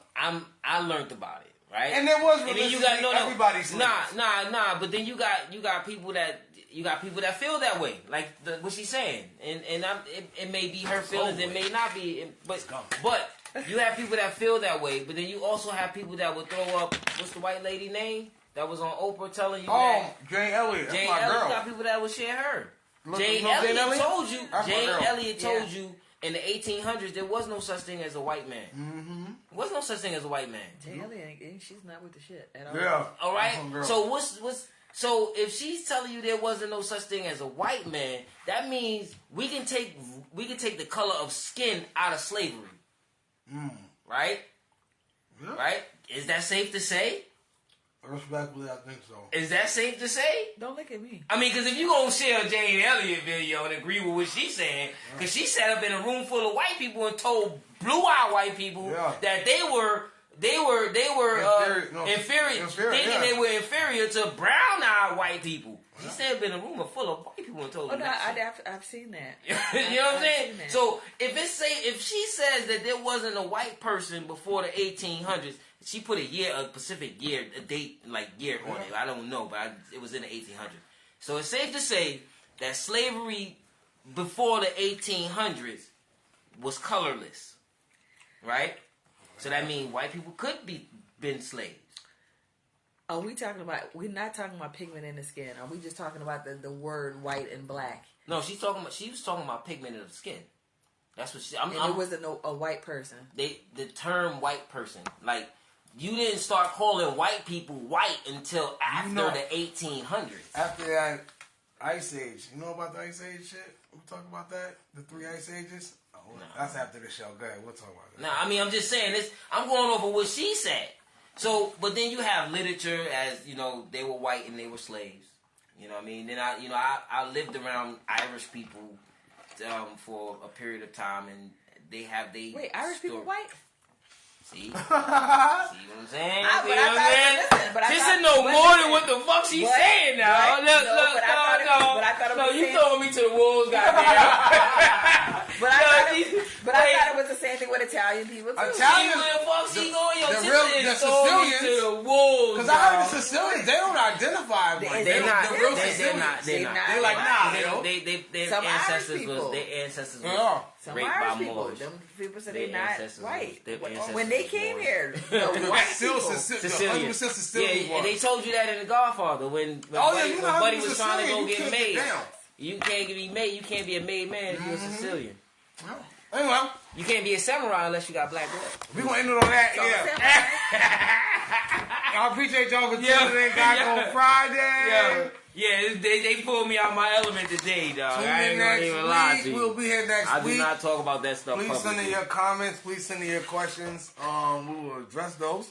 learned about it, right? And there was everybody's but then you got people that feel that way, like what she's saying, and it may be her feelings, it may not be, but you have people that feel that way, but then you also have people that will throw up. What's the white lady name that was on Oprah telling you? Jane Elliott. Jane Elliott got people that will share her. Jane Elliott told you. Jane Elliott told you. In the 1800s, there was no such thing as a white man. Mm-hmm. There was no such thing as a white man. Jane Elliott, she's not with the shit at all. Yeah. All right. So so if she's telling you there wasn't no such thing as a white man, that means we can take the color of skin out of slavery. Right? Yeah. Right? Is that safe to say? Respectfully, I think so. Is that safe to say? Don't look at me. I mean, because if you gonna share a Jane Elliott video and agree with what she's saying, because she sat up in a room full of white people and told blue-eyed white people that they were inferior, thinking they were inferior to brown-eyed white people. She said in a room full of white people and told them that. I've seen that. You know what I'm saying? So if she says that there wasn't a white person before the 1800s, she put a specific year, a date, like year on it. I don't know, but it was in the 1800s. So it's safe to say that slavery before the 1800s was colorless, right? So that means white people could been slaves. Are we talking about? We're not talking about pigment in the skin. Are we just talking about the word white and black? No, she was talking about pigment of the skin. That's what she. It wasn't a white person. The term white person, like. You didn't start calling white people white until after the 1800s. After that Ice Age. You know about the Ice Age shit? We talk about that? The 3 Ice Ages? Oh, no. That's after the show. Go ahead. We'll talk about that. No, I mean, I'm just saying this. I'm going over what she said. So, but then you have literature as, they were white and they were slaves. You know what I mean? Then I lived around Irish people for a period of time, and they have Wait, Irish people white? See what I'm saying? She said no more than what the fuck she's saying now. No, you throwing me to the wolves, goddamn. But I thought it was the same thing with Italian people too. Italian, where the fuck she going? Yo, the Sicilians to the wolves. Because I heard the Sicilians, they don't identify. They're not. They're like nah. Their ancestors was raped by Moors. Them people said they're not white. When they came here, Sicilian. Yeah, and they told you that in The Godfather when Buddy was trying to go get made. You can't be made. You can't be a made man if you're a Sicilian. Anyway, You can't be a samurai unless you got black blood. We gonna end it on that. I appreciate y'all for tuning in. Got on Friday. Yeah, they pulled me out my element today, dog. Tune I in ain't gonna next even week. lie to you. We'll be here next week. I do not talk about that stuff. Please publicly. send in your comments. Please send in your questions. We will address those.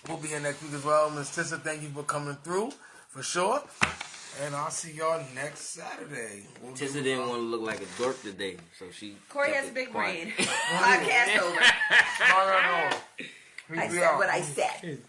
We'll be here next week as well. Ms. Tissa, thank you for coming through for sure. And I'll see y'all next Saturday. Tissa didn't want to look like a dork today, so she. Corey has a big brain. Podcast over. No. I said what I said.